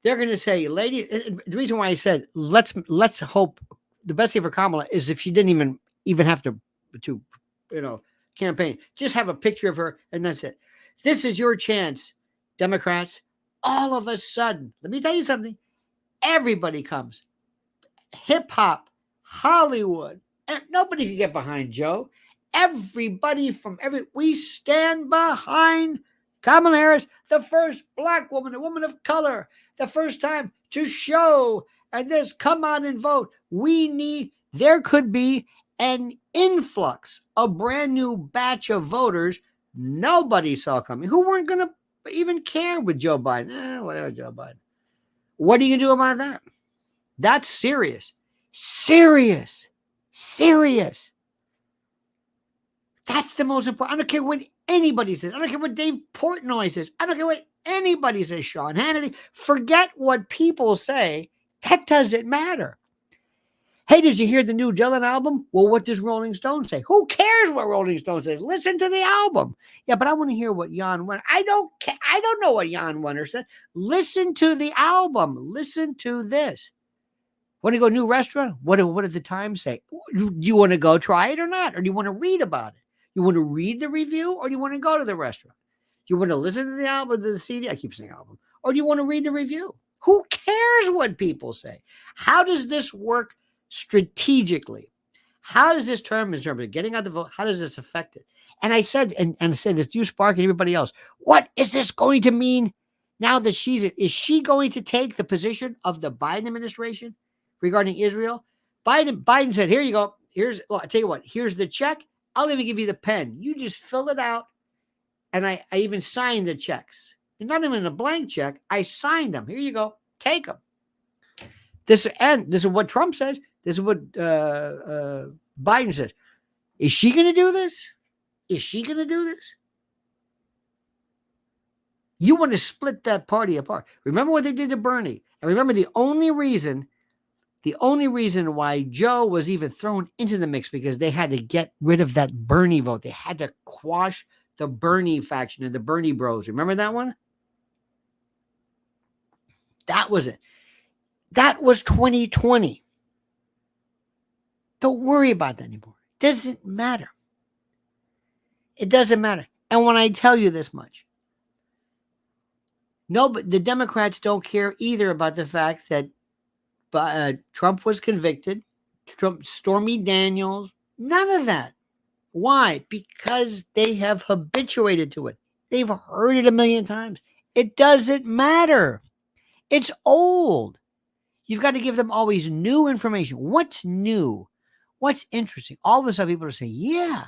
They're going to say, lady, the reason why I said let's hope the best thing for Kamala is if she didn't even have to campaign. Just have a picture of her, and that's it. This is your chance, Democrats. All of a sudden, let me tell you something. Everybody comes. Hip hop, Hollywood, and nobody can get behind Joe. Everybody we stand behind Kamala Harris, the first black woman, a woman of color, the first time to show and this, come on and vote. There could be an influx, a brand new batch of voters nobody saw coming, who weren't going to even care with Joe Biden. Whatever, Joe Biden. What are you going to do about that? That's serious. Serious. That's the most important. I don't care what anybody says. I don't care what Dave Portnoy says. I don't care what anybody says, Sean Hannity. Forget what people say. That doesn't matter. Hey, did you hear the new Dylan album? Well, what does Rolling Stone say? Who cares what Rolling Stone says? Listen to the album. Yeah, but I want to hear what Jan Wenner. I don't care. I don't know what Jan Wenner said. Listen to the album. Listen to this. Want to go new restaurant? What did the Times say? Do you want to go try it or not? Or do you want to read about it? You want to read the review or do you want to go to the restaurant? Do you want to listen to the album, to the CD? I keep saying album. Or do you want to read the review? Who cares what people say? How does this work strategically? How does this term, in terms of getting out the vote, how does this affect it? And I said, and I said this, you, Spark, and everybody else, what is this going to mean now that is she going to take the position of the Biden administration regarding Israel? Biden said, here you go. I'll tell you what, here's the check. I'll even give you the pen. You just fill it out. And I even signed the checks. And not even a blank check. I signed them. Here you go. Take them. This is what Trump says. This is what Biden says. Is she going to do this? Is she going to do this? You want to split that party apart. Remember what they did to Bernie. And remember the only reason why Joe was even thrown into the mix, because they had to get rid of that Bernie vote. They had to quash the Bernie faction and the Bernie bros. Remember that one? That was it. That was 2020. Don't worry about that anymore. It doesn't matter. It doesn't matter. And when I tell you this much, no, but the Democrats don't care either about the fact that Trump was convicted. Stormy Daniels, none of that. Why? Because they have habituated to it. They've heard it a million times. It doesn't matter. It's old. You've got to give them always new information. What's new? What's interesting? All of a sudden, people are saying, yeah.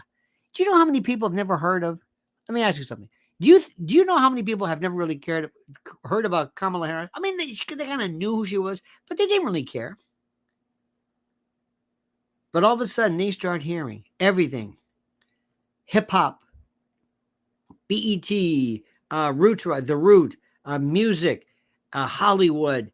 Do you know how many people have never heard of? Let me ask you something. Do you know how many people have never really heard about Kamala Harris? I mean, they kind of knew who she was, but they didn't really care. But all of a sudden, they start hearing everything. Hip-hop, BET, The Root, music, Hollywood,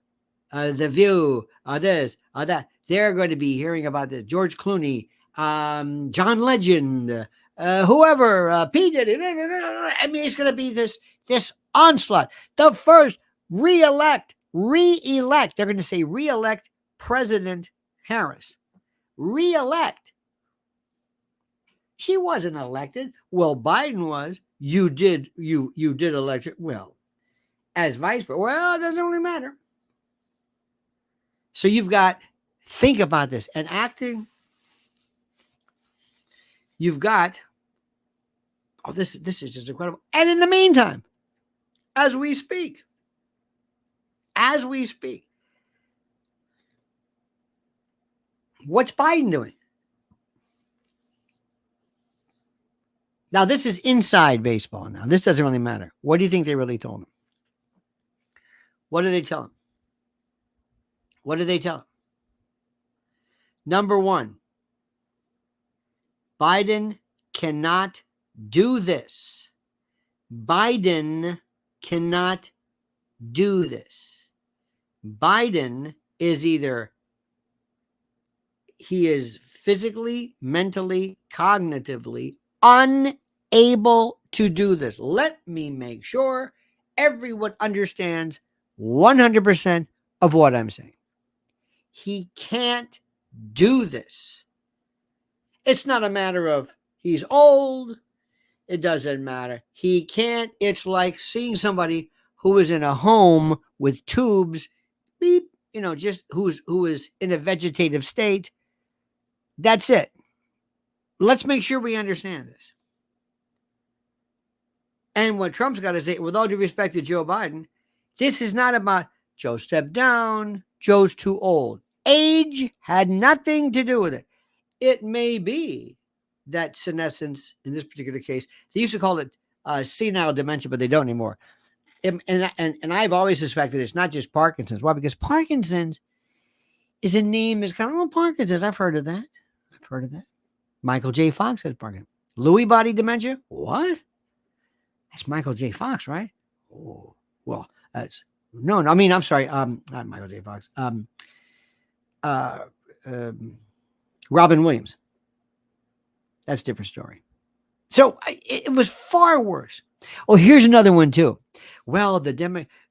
The View, this, that. They're going to be hearing about this. George Clooney, John Legend, whoever, P. Diddy. I mean, it's going to be this onslaught. The first reelect. They're going to say reelect President Harris. Reelect. She wasn't elected. Well, Biden was. You did elect her. Well, as vice president. Well, it doesn't really matter. So you've got, think about this. And acting, you've got, this is just incredible. And in the meantime, as we speak, what's Biden doing? Now, this is inside baseball now. This doesn't really matter. What do you think they really told him? What did they tell him? What did they tell him? Number one, Biden cannot do this. Biden cannot do this. Biden is either he is physically, mentally, cognitively unable to do this. Let me make sure everyone understands 100% of what I'm saying. He can't do this. It's not a matter of he's old. It doesn't matter. He can't. It's like seeing somebody who is in a home with tubes, beep, just who is in a vegetative state. That's it. Let's make sure we understand this. And what Trump's got to say, with all due respect to Joe Biden, this is not about Joe stepped down, Joe's too old. Age had nothing to do with it. It may be that senescence, in this particular case, they used to call it senile dementia, but they don't anymore. And I've always suspected it's not just Parkinson's. Why? Because Parkinson's is a name is kind of, Parkinson's. I've heard of that. Michael J. Fox has Parkinson's. Lewy body dementia? What? That's Michael J. Fox, right? Oh, well, that's no. I mean, I'm sorry. Not Michael J. Fox. Robin Williams. That's a different story. So it was far worse. Oh, here's another one too. Well,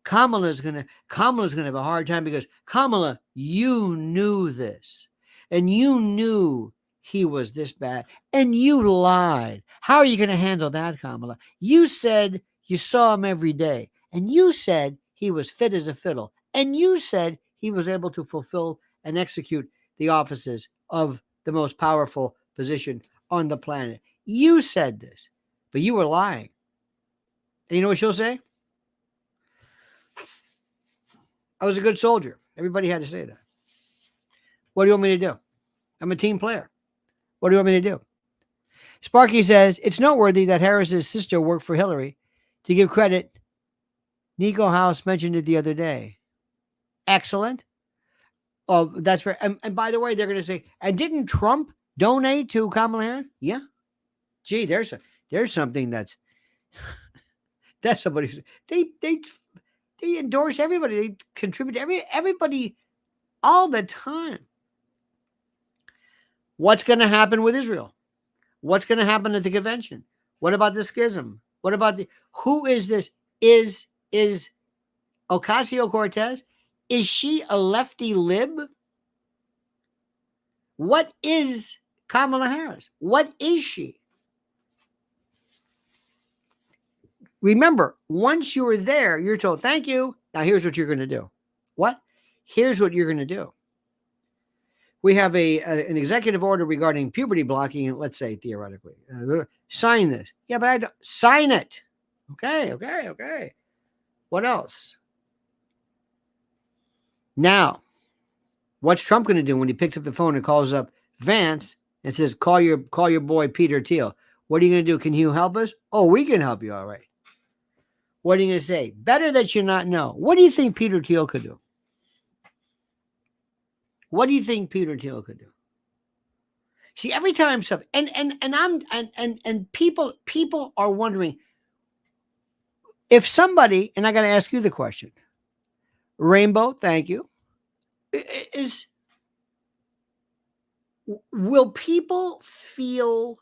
Kamala's gonna have a hard time because Kamala, you knew this, and you knew he was this bad, and you lied. How are you going to handle that, Kamala? You said you saw him every day, and you said he was fit as a fiddle, and you said he was able to fulfill and execute the offices of the most powerful position on the planet. You said this, but you were lying. And you know what she'll say? I was a good soldier. Everybody had to say that. What do you want me to do? I'm a team player. What do you want me to do? Sparky says, it's noteworthy that Harris's sister worked for Hillary. To give credit, Nico House mentioned it the other day. Excellent. Oh, that's right. And by the way, they're going to say, and didn't Trump donate to Kamala Harris? Yeah. Gee, there's something that's somebody. They endorse everybody. They contribute to everybody all the time. What's going to happen with Israel? What's going to happen at the convention? What about the schism? What about who is this? Is Ocasio-Cortez? Is she a lefty lib? What is Kamala Harris? What is she? Remember, once you are there, you're told, thank you. Now here's what you're going to do. What? Here's what you're going to do. We have an executive order regarding puberty blocking, let's say theoretically. Sign this. Yeah, but I don't sign it. Okay. What else? Now, what's Trump going to do when he picks up the phone and calls up Vance and says, call your boy Peter Thiel? What are you going to do? Can you help us? Oh, we can help you. All right. What are you going to say? Better that you not know. What do you think Peter Thiel could do? What do you think Peter Thiel could do? See, every time stuff, and people are wondering if somebody, and I got to ask you the question, Rainbow, thank you, will people feel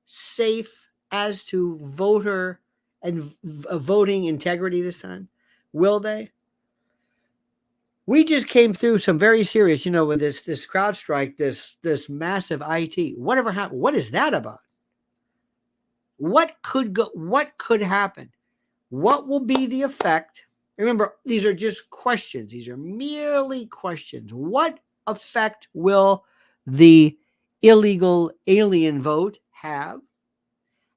safe as to voter and voting integrity this time? Will they? We just came through some very serious, with this crowd strike, this massive IT. Whatever happened? What is that about? What could happen? What will be the effect? Remember, these are just questions. These are merely questions. What effect will the illegal alien vote have?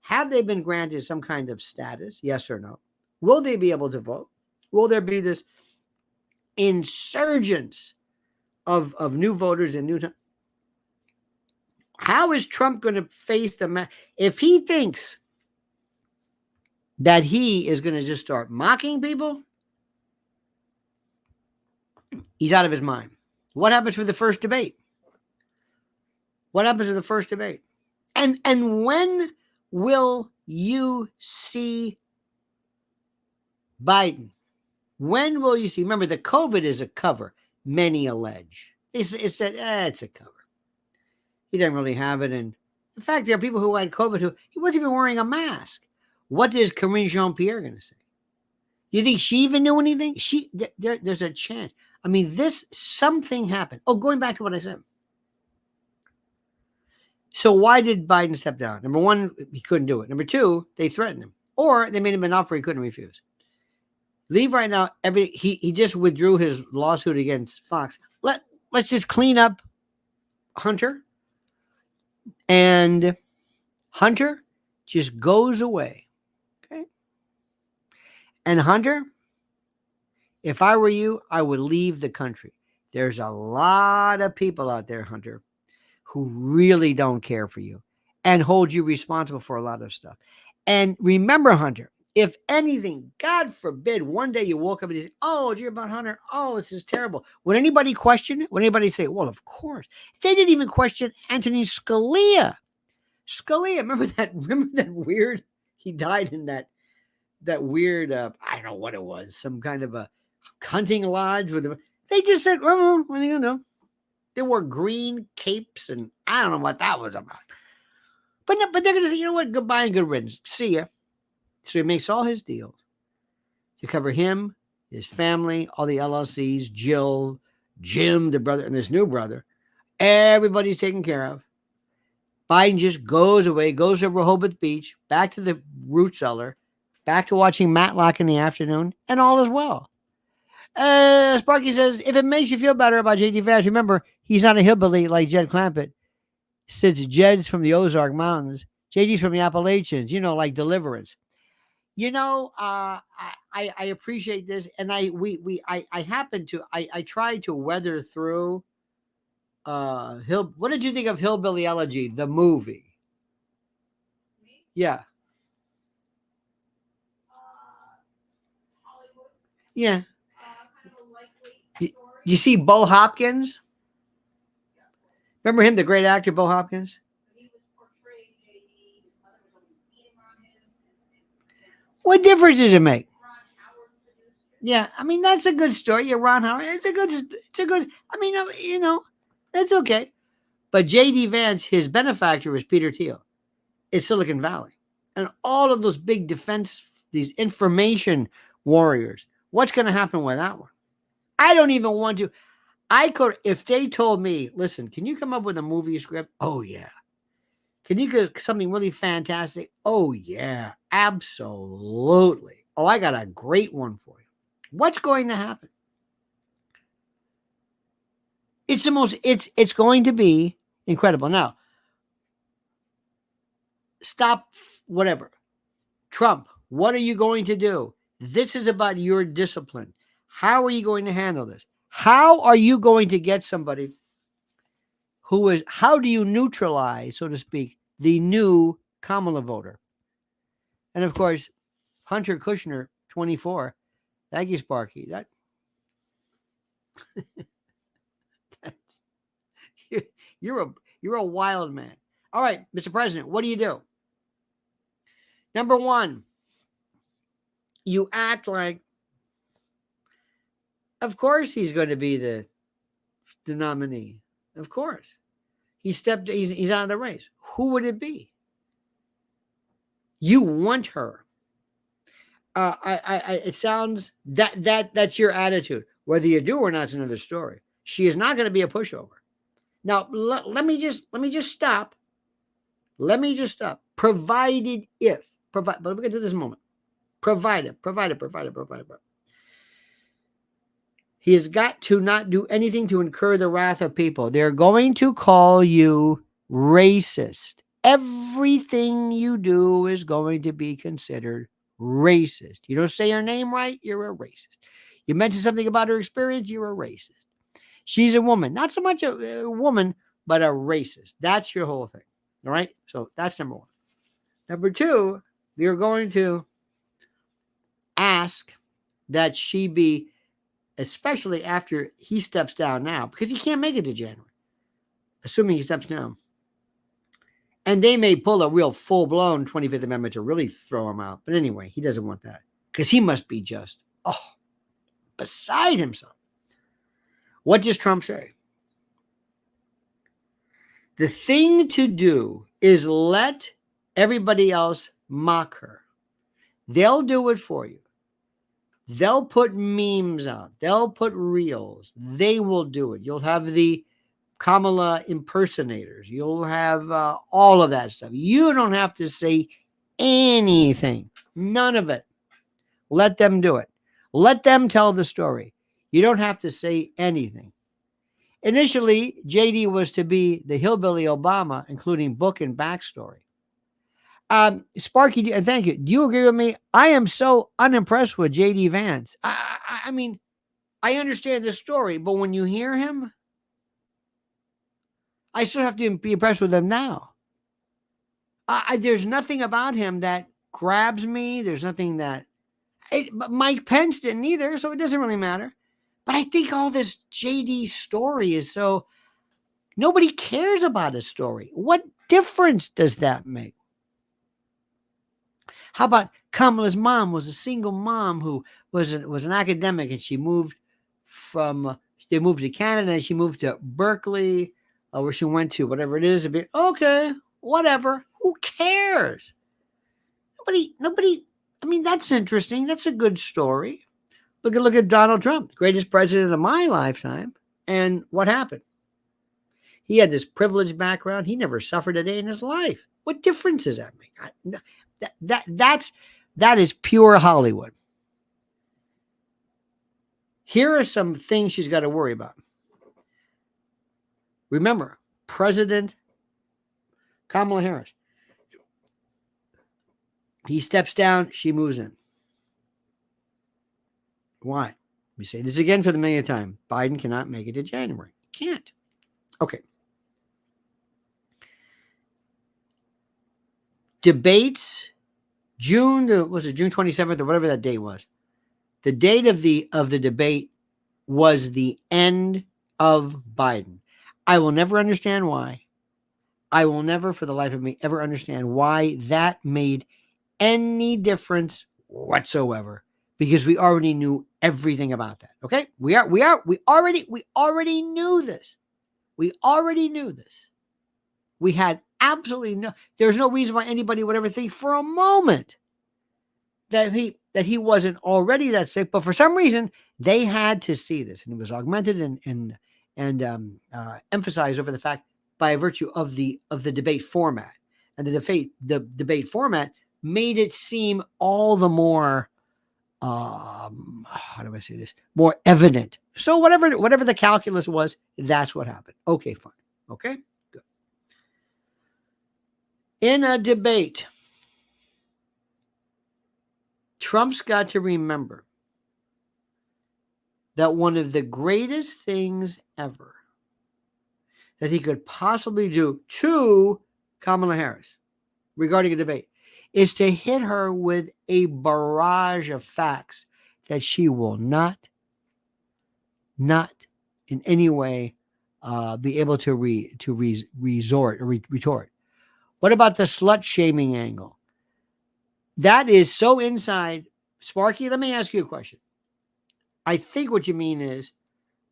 Have they been granted some kind of status? Yes or no? Will they be able to vote? Will there be this insurgence of new voters and new time? How is Trump going to face if he thinks that he is going to just start mocking people? He's out of his mind. What happens for the first debate? And when will you see Biden? When will you see? Remember, the COVID is a cover, many allege. It said, it's a cover. He doesn't really have it. And in fact, there are people who had COVID who he wasn't even wearing a mask. What is Karine Jean-Pierre going to say? You think she even knew anything? There's a chance. I mean, something happened. Oh, going back to what I said. So why did Biden step down? Number one, he couldn't do it. Number two, they threatened him. Or they made him an offer he couldn't refuse. Leave right now. He just withdrew his lawsuit against Fox. Let's just clean up Hunter. And Hunter just goes away. Okay. And Hunter, if I were you, I would leave the country. There's a lot of people out there, Hunter, who really don't care for you and hold you responsible for a lot of stuff. And remember, Hunter, if anything, God forbid, one day you woke up and you say, oh, did you hear about Hunter? Oh, this is terrible. Would anybody question it? Would anybody say, well, of course. They didn't even question Anthony Scalia. Remember that weird, he died in that weird, I don't know what it was, some kind of a hunting lodge they just said, well, what are you going to do? They wore green capes, and I don't know what that was about. But no, but they're going to say, you know what? Goodbye and good riddance. See ya. So he makes all his deals to cover him, his family, all the LLCs, Jill, Jim, the brother, and this new brother. Everybody's taken care of. Biden just goes away, goes to Rehoboth Beach, back to the root cellar, back to watching Matlock in the afternoon, and all is well. Sparky says, if it makes you feel better about J.D. Vance, remember, he's not a hillbilly like Jed Clampett. Since Jed's from the Ozark Mountains, J.D.'s from the Appalachians, like Deliverance. I appreciate this, and I tried to weather through what did you think of Hillbilly Elegy, the movie? Me? Yeah. Hollywood. Yeah. Kind of a lightweight story. You see Bo Hopkins? Yeah. Remember him, the great actor Bo Hopkins? He was portraying J.D. His mother was always beating on him. What difference does it make? Yeah, I mean, that's a good story. Yeah, Ron Howard. It's a good, I mean, that's okay. But J.D. Vance, his benefactor was Peter Thiel. It's Silicon Valley. And all of those big defense, these information warriors. What's going to happen with that one? I don't even want to. I could, if they told me, listen, can you come up with a movie script? Oh, yeah. Can you get something really fantastic? Oh, yeah, absolutely. Oh, I got a great one for you. What's going to happen? It's going to be incredible. Now, stop whatever. Trump, what are you going to do? This is about your discipline. How are you going to handle this? How are you going to get somebody how do you neutralize, so to speak, the new Kamala voter? And of course, Hunter Kushner, 24. Thank you, Sparky. You're a wild man. All right, Mr. President, what do you do? Number one, you act like, of course he's going to be the nominee. Of course. He's out of the race. Who would it be? You want her. It sounds that's your attitude. Whether you do or not is another story. She is not going to be a pushover. Now, let me just stop. Provided but we'll get to this moment. Provided. He has got to not do anything to incur the wrath of people. They're going to call you racist. Everything you do is going to be considered racist. You don't say her name right, you're a racist. You mention something about her experience, you're a racist. She's a woman, not so much a woman, but a racist. That's your whole thing. All right? So that's number one. Number two, you're going to ask that she be, especially after he steps down now, because he can't make it to January, assuming he steps down. And they may pull a real full-blown 25th Amendment to really throw him out. But anyway, he doesn't want that because he must be just, beside himself. What does Trump say? The thing to do is let everybody else mock her. They'll do it for you. They'll put memes out. They'll put reels. They will do it. You'll have the Kamala impersonators. You'll have all of that stuff. You don't have to say anything. None of it. Let them do it. Let them tell the story. You don't have to say anything. Initially, JD was to be the hillbilly Obama, including book and backstory. Sparky, thank you. Do you agree with me? I am so unimpressed with JD Vance. I mean, I understand the story, but when you hear him, I still have to be impressed with him now. There's nothing about him that grabs me. There's nothing that... but Mike Pence didn't either, so it doesn't really matter. But I think all this JD story is so... Nobody cares about his story. What difference does that make? How about Kamala's mom was a single mom who was an academic, and she moved from They moved to Canada, and she moved to Berkeley, where she went to whatever it is. Okay, whatever. Who cares? Nobody. I mean, that's interesting. That's a good story. Look at Donald Trump, the greatest president of my lifetime. And what happened? He had this privileged background. He never suffered a day in his life. What difference does that make? That is pure Hollywood. Here are some things she's got to worry about. Remember, President Kamala Harris. He steps down, she moves in. Why? Let me say this again for the millionth time. Biden cannot make it to January. Can't. Okay. Debates, June 27th or whatever that date was. The date of the debate was the end of Biden. I will never understand why. I will never, for the life of me, ever understand why that made any difference whatsoever, because we already knew everything about that. Okay, we already knew this. We already knew this. We had absolutely there's no reason why anybody would ever think for a moment that he wasn't already that sick, but for some reason they had to see this, and it was augmented and emphasized over the fact by virtue of the debate format, and the debate format made it seem all the more how do I say this, more evident. So whatever the calculus was, that's what happened. Okay, fine. Okay, good. In a debate, Trump's got to remember that one of the greatest things ever that he could possibly do to Kamala Harris regarding a debate is to hit her with a barrage of facts that she will not in any way be able to retort. What about the slut shaming angle? That is so inside. Sparky, let me ask you a question. I think what you mean is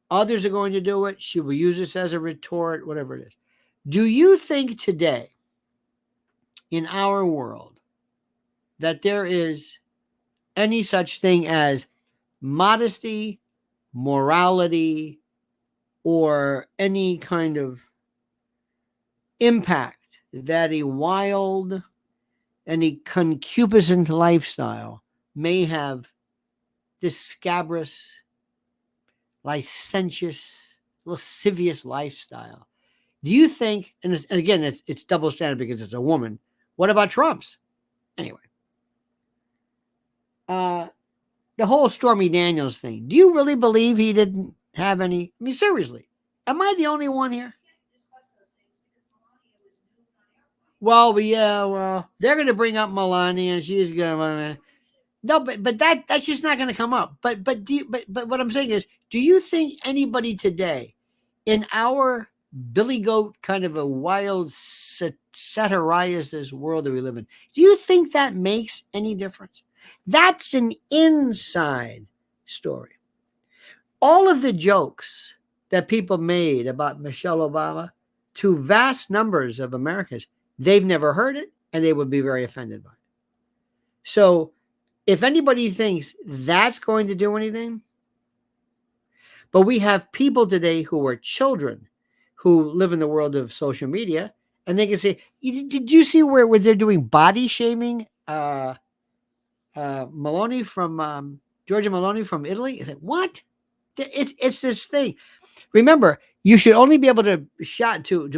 others are going to do it. She will use this as a retort, whatever it is. Do you think today in our world that there is any such thing as modesty, morality, or any kind of impact that a wild and a concupiscent lifestyle may have this scabrous, licentious, lascivious lifestyle? Do you think, and again, it's double standard because it's a woman. What about Trump's? Anyway. The whole Stormy Daniels thing. Do you really believe he didn't have any? I mean, seriously, am I the only one here? Well, they're going to bring up Melania, and she's going to. No, but that's just not going to come up. But what I'm saying is, do you think anybody today, in our Billy Goat kind of a wild satirize world that we live in, do you think that makes any difference? That's an inside story. All of the jokes that people made about Michelle Obama to vast numbers of Americans, they've never heard it, and they would be very offended by it. So if anybody thinks that's going to do anything, but we have people today who are children who live in the world of social media, and they can say, did you see where they're doing body shaming? Maloney from Giorgia Maloney from Italy. It's like, what? It's this thing. Remember, you should only be able to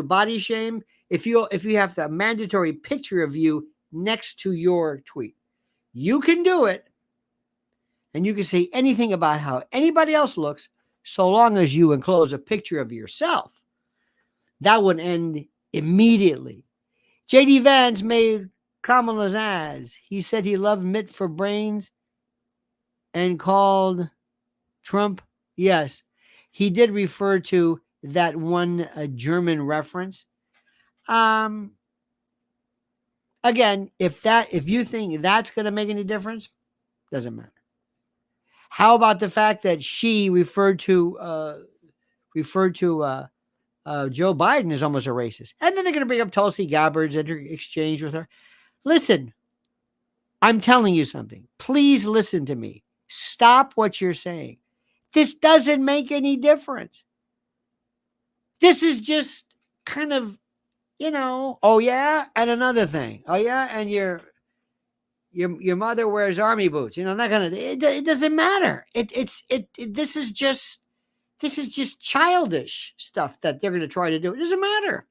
body shame if you have the mandatory picture of you next to your tweet. You can do it, and you can say anything about how anybody else looks, so long as you enclose a picture of yourself. That would end immediately. J.D. Vance made Kamala's ads. He said he loved Mitt for brains and called Trump. Yes, he did refer to that one German reference. Again, if you think that's going to make any difference, doesn't matter. How about the fact that she referred to referred to Joe Biden as almost a racist. And then they're going to bring up Tulsi Gabbard's exchange with her. Listen, I'm telling you something. Please listen to me. Stop what you're saying. This doesn't make any difference. This is just kind of, oh yeah, and another thing. Oh yeah, and your mother wears army boots. That kind of. It doesn't matter. This is just childish stuff that they're going to try to do. It doesn't matter.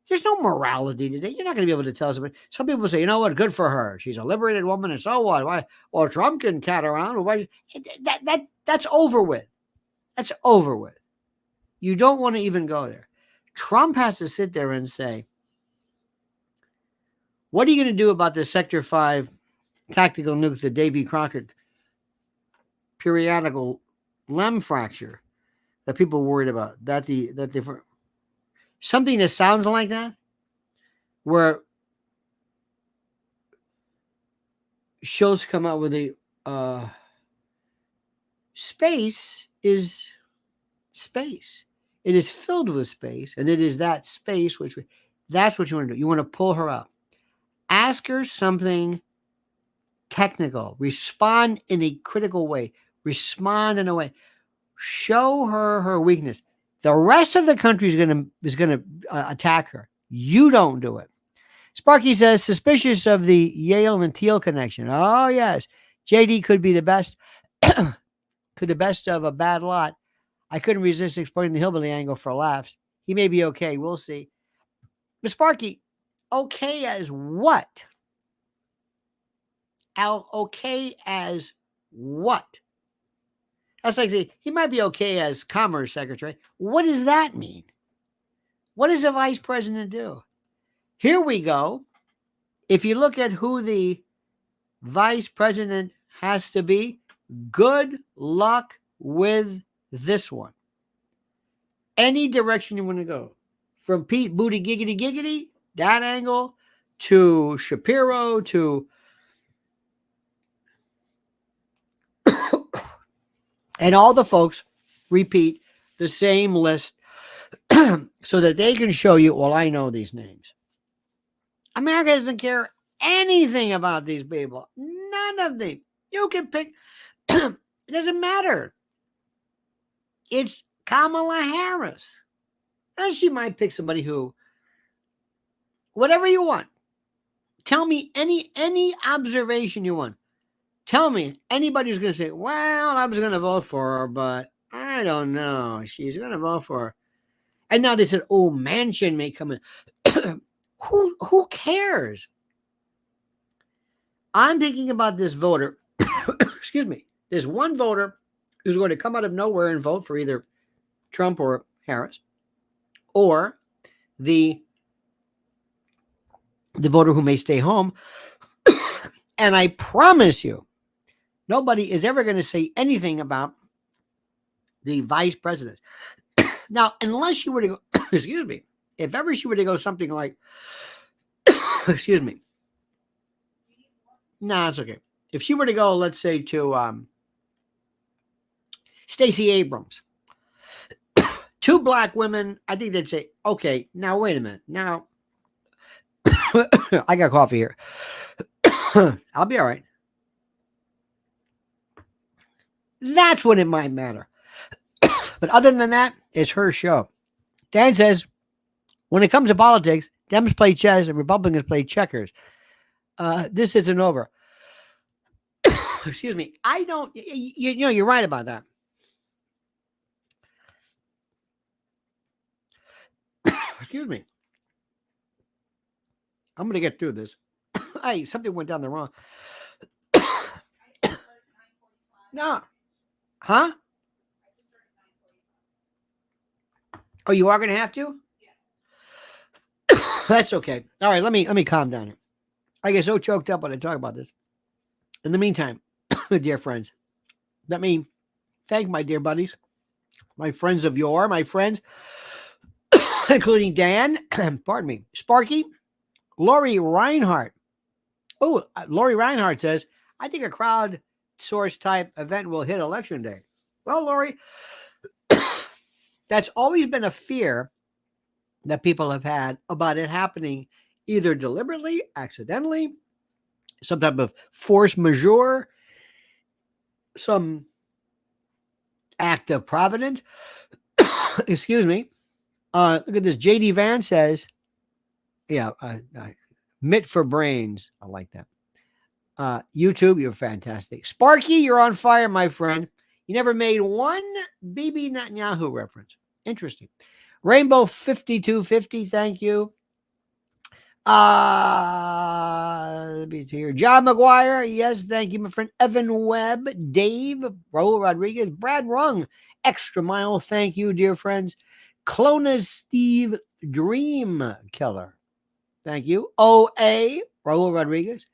There's no morality today. You're not going to be able to tell somebody. Some people say, you know what? Good for her. She's a liberated woman, and so what? Why? Well, Trump can cat around. Why? That's over with. That's over with. You don't want to even go there. Trump has to sit there and say, what are you going to do about this Sector 5 tactical nuke, the Davy Crockett periodical limb fracture that people are worried about? Something that sounds like that, where Schultz come out with a space is space. It is filled with space, and it is that space that's what you want to do. You want to pull her out. Ask her something technical. Respond in a critical way. Respond in a way. Show her her weakness. The rest of the country is going to attack her. You don't do it. Sparky says, suspicious of the Yale and Thiel connection. Oh, yes. JD could be the best. Could the best of a bad lot. I couldn't resist exploring the hillbilly angle for laughs. He may be okay. We'll see. But Sparky, okay as what? Okay as what? That's like saying he might be okay as Commerce Secretary. What does that mean? What does a vice president do? Here we go. If you look at who the vice president has to be, good luck with this one. Any direction you want to go. From Pete Booty Giggity Giggity, that angle, to Shapiro, to and all the folks repeat the same list so that they can show you, well, I know these names. America doesn't care anything about these people. None of them. You can pick. It doesn't matter. It's Kamala Harris. And she might pick somebody who, whatever you want. Tell me any observation you want. Tell me anybody who's going to say, well, I was going to vote for her, but I don't know. She's going to vote for her. And now they said, oh, Manchin may come in. Who cares? I'm thinking about this voter. Excuse me. There's one voter who's going to come out of nowhere and vote for either Trump or Harris, or the voter who may stay home. And I promise you, nobody is ever going to say anything about the vice president. Now, unless you were to go, excuse me, if ever she were to go something like, excuse me. No, it's okay. If she were to go, let's say, to Stacey Abrams, two black women, I think they'd say, okay, now wait a minute. Now, I got coffee here. I'll be all right. That's when it might matter. But other than that, it's her show. Dan says, when it comes to politics, Dems play chess and Republicans play checkers. This isn't over. Excuse me. I don't, you're right about that. Excuse me. I'm going to get through this. Hey, something went down the wrong. No. Huh? Oh, you are going to have to? Yeah. That's okay. All right, let me calm down here. I get so choked up when I talk about this. In the meantime, dear friends, let me thank my dear buddies, my friends of yore, my friends, including Dan, pardon me, Sparky, Lori Reinhardt. Oh, Lori Reinhardt says, I think a crowdsource type event will hit election day. Well, Lori, That's always been a fear that people have had about it happening either deliberately, accidentally, some type of force majeure, some act of providence. Excuse me. Look at this. JD Van says, yeah, mitt for brains. I like that. YouTube, you're fantastic. Sparky, you're on fire, my friend. You never made one Bibi Netanyahu reference. Interesting. Rainbow 5250, thank you. Let me see here. John McGuire, yes, thank you, my friend. Evan Webb, Dave, Raul Rodriguez, Brad Rung, Extra Mile, thank you, dear friends. Clona Steve, Dream Killer, thank you. OA, Raul Rodriguez.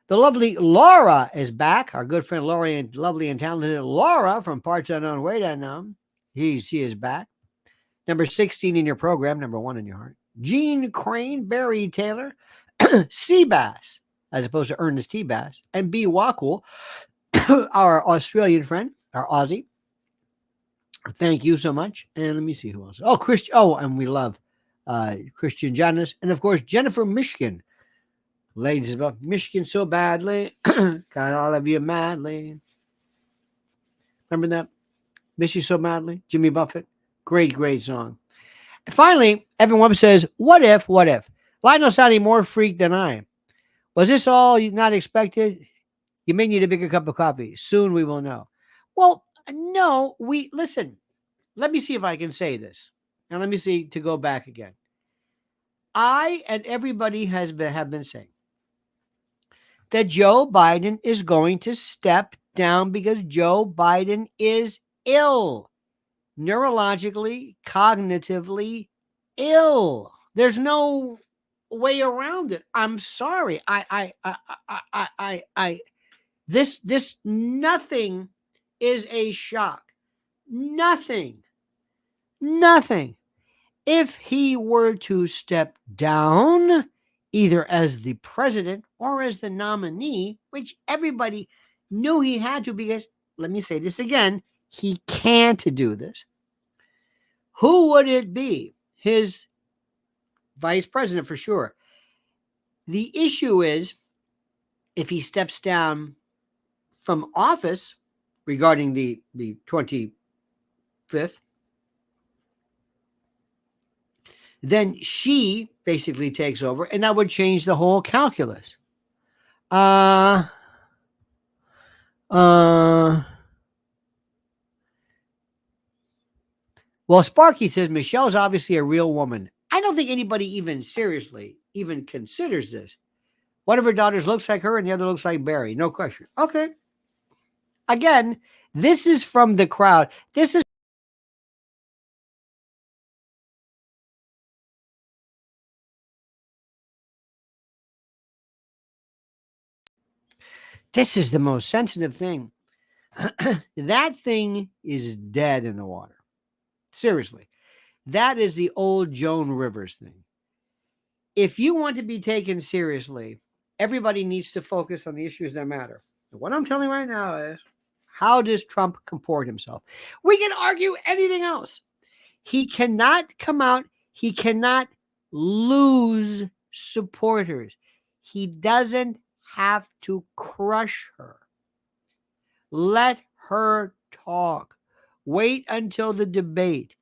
The lovely Laura is back. Our good friend Laura, and lovely and talented Laura from Parts Unknown, Way Unknown. She is back. Number 16 in your program, number 1 in your heart. Gene Crane, Barry Taylor, Seabass, as opposed to Ernest T. Bass, and B. Wakul, our Australian friend, our Aussie. Thank you so much. And let me see who else. Oh, Christian. Oh, and we love Christian Janis, and of course Jennifer Michigan. Ladies about Michigan so badly, got all of you madly. Remember that? Miss you so madly, Jimmy Buffett. Great, great song. And finally, Evan Webb says, what if? Lionel sounding more freaked than I. Was this all not expected? You may need a bigger cup of coffee. Soon we will know. Well, no, listen. Let me see if I can say this. And let me see to go back again. I and everybody have been saying that Joe Biden is going to step down because Joe Biden is ill. Neurologically, cognitively ill. There's no way around it. I'm sorry. This nothing is a shock. Nothing. If he were to step down, either as the president or as the nominee, which everybody knew he had to, because let me say this again, he can't do this. Who would it be? His vice president for sure. The issue is if he steps down from office regarding the 25th, then she basically takes over, and that would change the whole calculus. Well, Sparky says Michelle's obviously a real woman. I don't think anybody even seriously even considers this. One of her daughters looks like her and the other looks like Barry. No question. Okay. Again, this is from the crowd. This is the most sensitive thing. That thing is dead in the water. Seriously. That is the old Joan Rivers thing. If you want to be taken seriously, everybody needs to focus on the issues that matter. What I'm telling you right now is, how does Trump comport himself? We can argue anything else. He cannot come out. He cannot lose supporters. He doesn't have to crush her. Let her talk. Wait until the debate.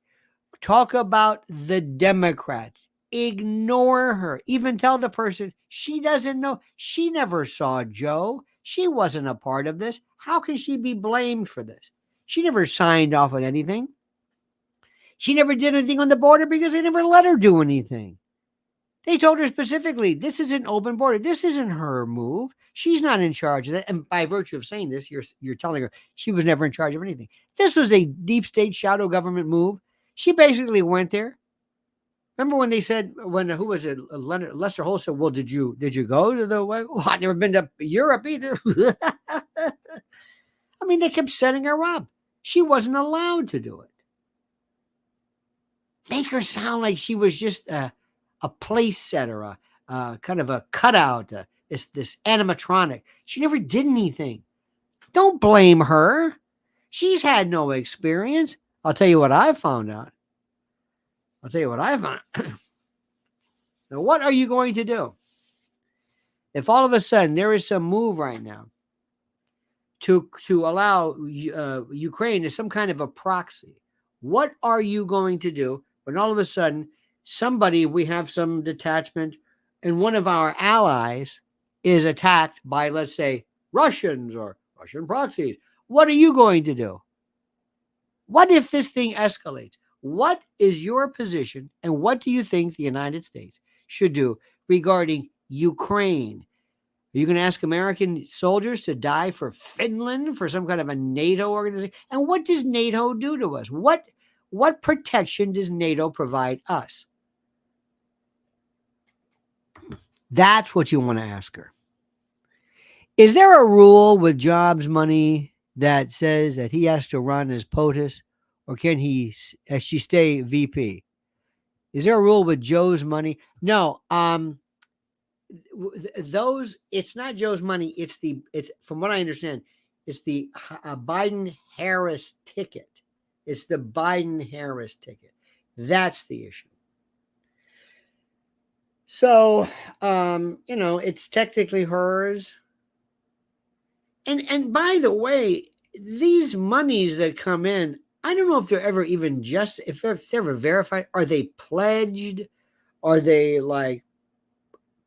Talk about the Democrats. Ignore her. Even tell the person she doesn't know. She never saw Joe. She wasn't a part of this. How can she be blamed for this? She never signed off on anything. She never did anything on the border because they never let her do anything. They told her specifically, this is an open border. This isn't her move. She's not in charge of that. And by virtue of saying this, you're telling her she was never in charge of anything. This was a deep state shadow government move. She basically went there. Remember when they said, who was it? Lester Holt said, well, did you go to the, well, I've never been to Europe either. I mean, they kept setting her up. She wasn't allowed to do it. Make her sound like she was just a place setter, kind of a cutout, this animatronic. She never did anything. Don't blame her. She's had no experience. I'll tell you what I found out. I'll tell you what I found. Now, what are you going to do if all of a sudden there is some move right now to allow Ukraine as some kind of a proxy? What are you going to do when all of a sudden we have some detachment and one of our allies is attacked by, let's say, Russians or Russian proxies? What are you going to do? What if this thing escalates? What is your position, and what do you think the United States should do regarding Ukraine? Are you going to ask American soldiers to die for Finland, for some kind of a NATO organization? And what does NATO do to us? What protection does NATO provide us? That's what you want to ask her. Is there a rule with Jobs' money that says that he has to run as POTUS, or can she stay VP? Is there a rule with Joe's money? No. It's not Joe's money. It's from what I understand, it's the Biden-Harris ticket. It's the Biden-Harris ticket. That's the issue. So, it's technically hers. And by the way, these monies that come in, I don't know if they're ever even if they're ever verified. Are they pledged? Are they like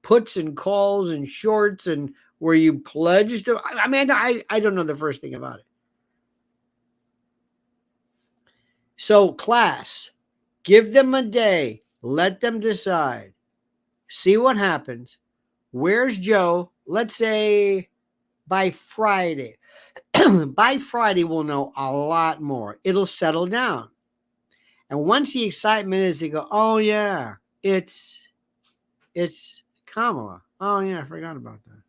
puts and calls and shorts and where you pledged to? I mean, I don't know the first thing about it. So, class, give them a day. Let them decide. See what happens. Where's Joe? Let's say by Friday. By Friday, we'll know a lot more. It'll settle down. And once the excitement is, they go, oh, yeah, it's Kamala. Oh, yeah, I forgot about that.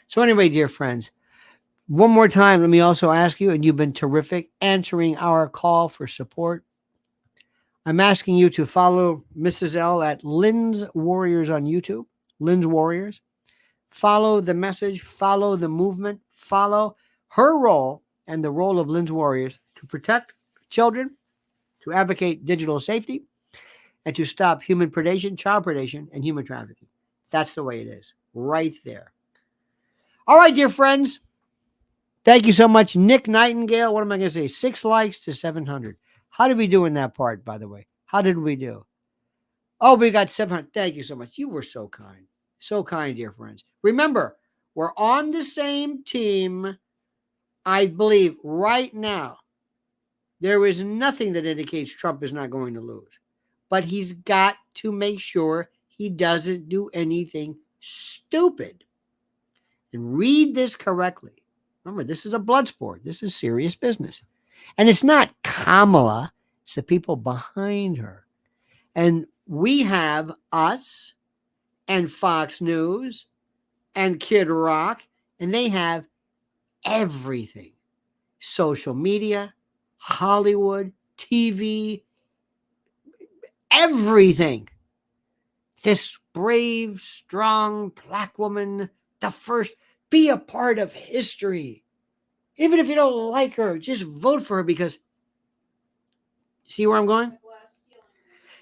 So anyway, dear friends, one more time, let me also ask you, and you've been terrific answering our call for support. I'm asking you to follow Mrs. L at Lynn's Warriors on YouTube, Lynn's Warriors. Follow the message, follow the movement, follow her role and the role of Lynn's Warriors to protect children, to advocate digital safety, and to stop human predation, child predation, and human trafficking. That's the way it is, right there. All right, dear friends. Thank you so much. Nick Nightingale, what am I going to say? 6 likes to 700. How did we do in that part, by the way? How did we do? Oh, we got 700. Thank you so much. You were so kind. So kind, dear friends. Remember, we're on the same team. I believe right now, there is nothing that indicates Trump is not going to lose. But he's got to make sure he doesn't do anything stupid. And read this correctly. Remember, this is a blood sport. This is serious business. And it's not Kamala. It's the people behind her. And we have us and Fox News and Kid Rock, and they have everything. Social media, Hollywood, TV, everything. This brave, strong black woman, the first, be a part of history. Even if you don't like her, just vote for her because, see where I'm going?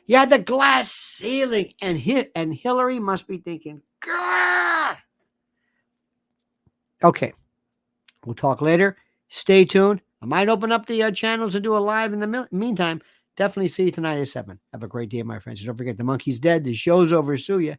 Yeah, the glass ceiling. And Hillary must be thinking, Gah! Okay. We'll talk later. Stay tuned. I might open up the channels and do a live in the meantime. Definitely see you tonight at 7. Have a great day, my friends. Don't forget, the monkey's dead. The show's over. Sue ya.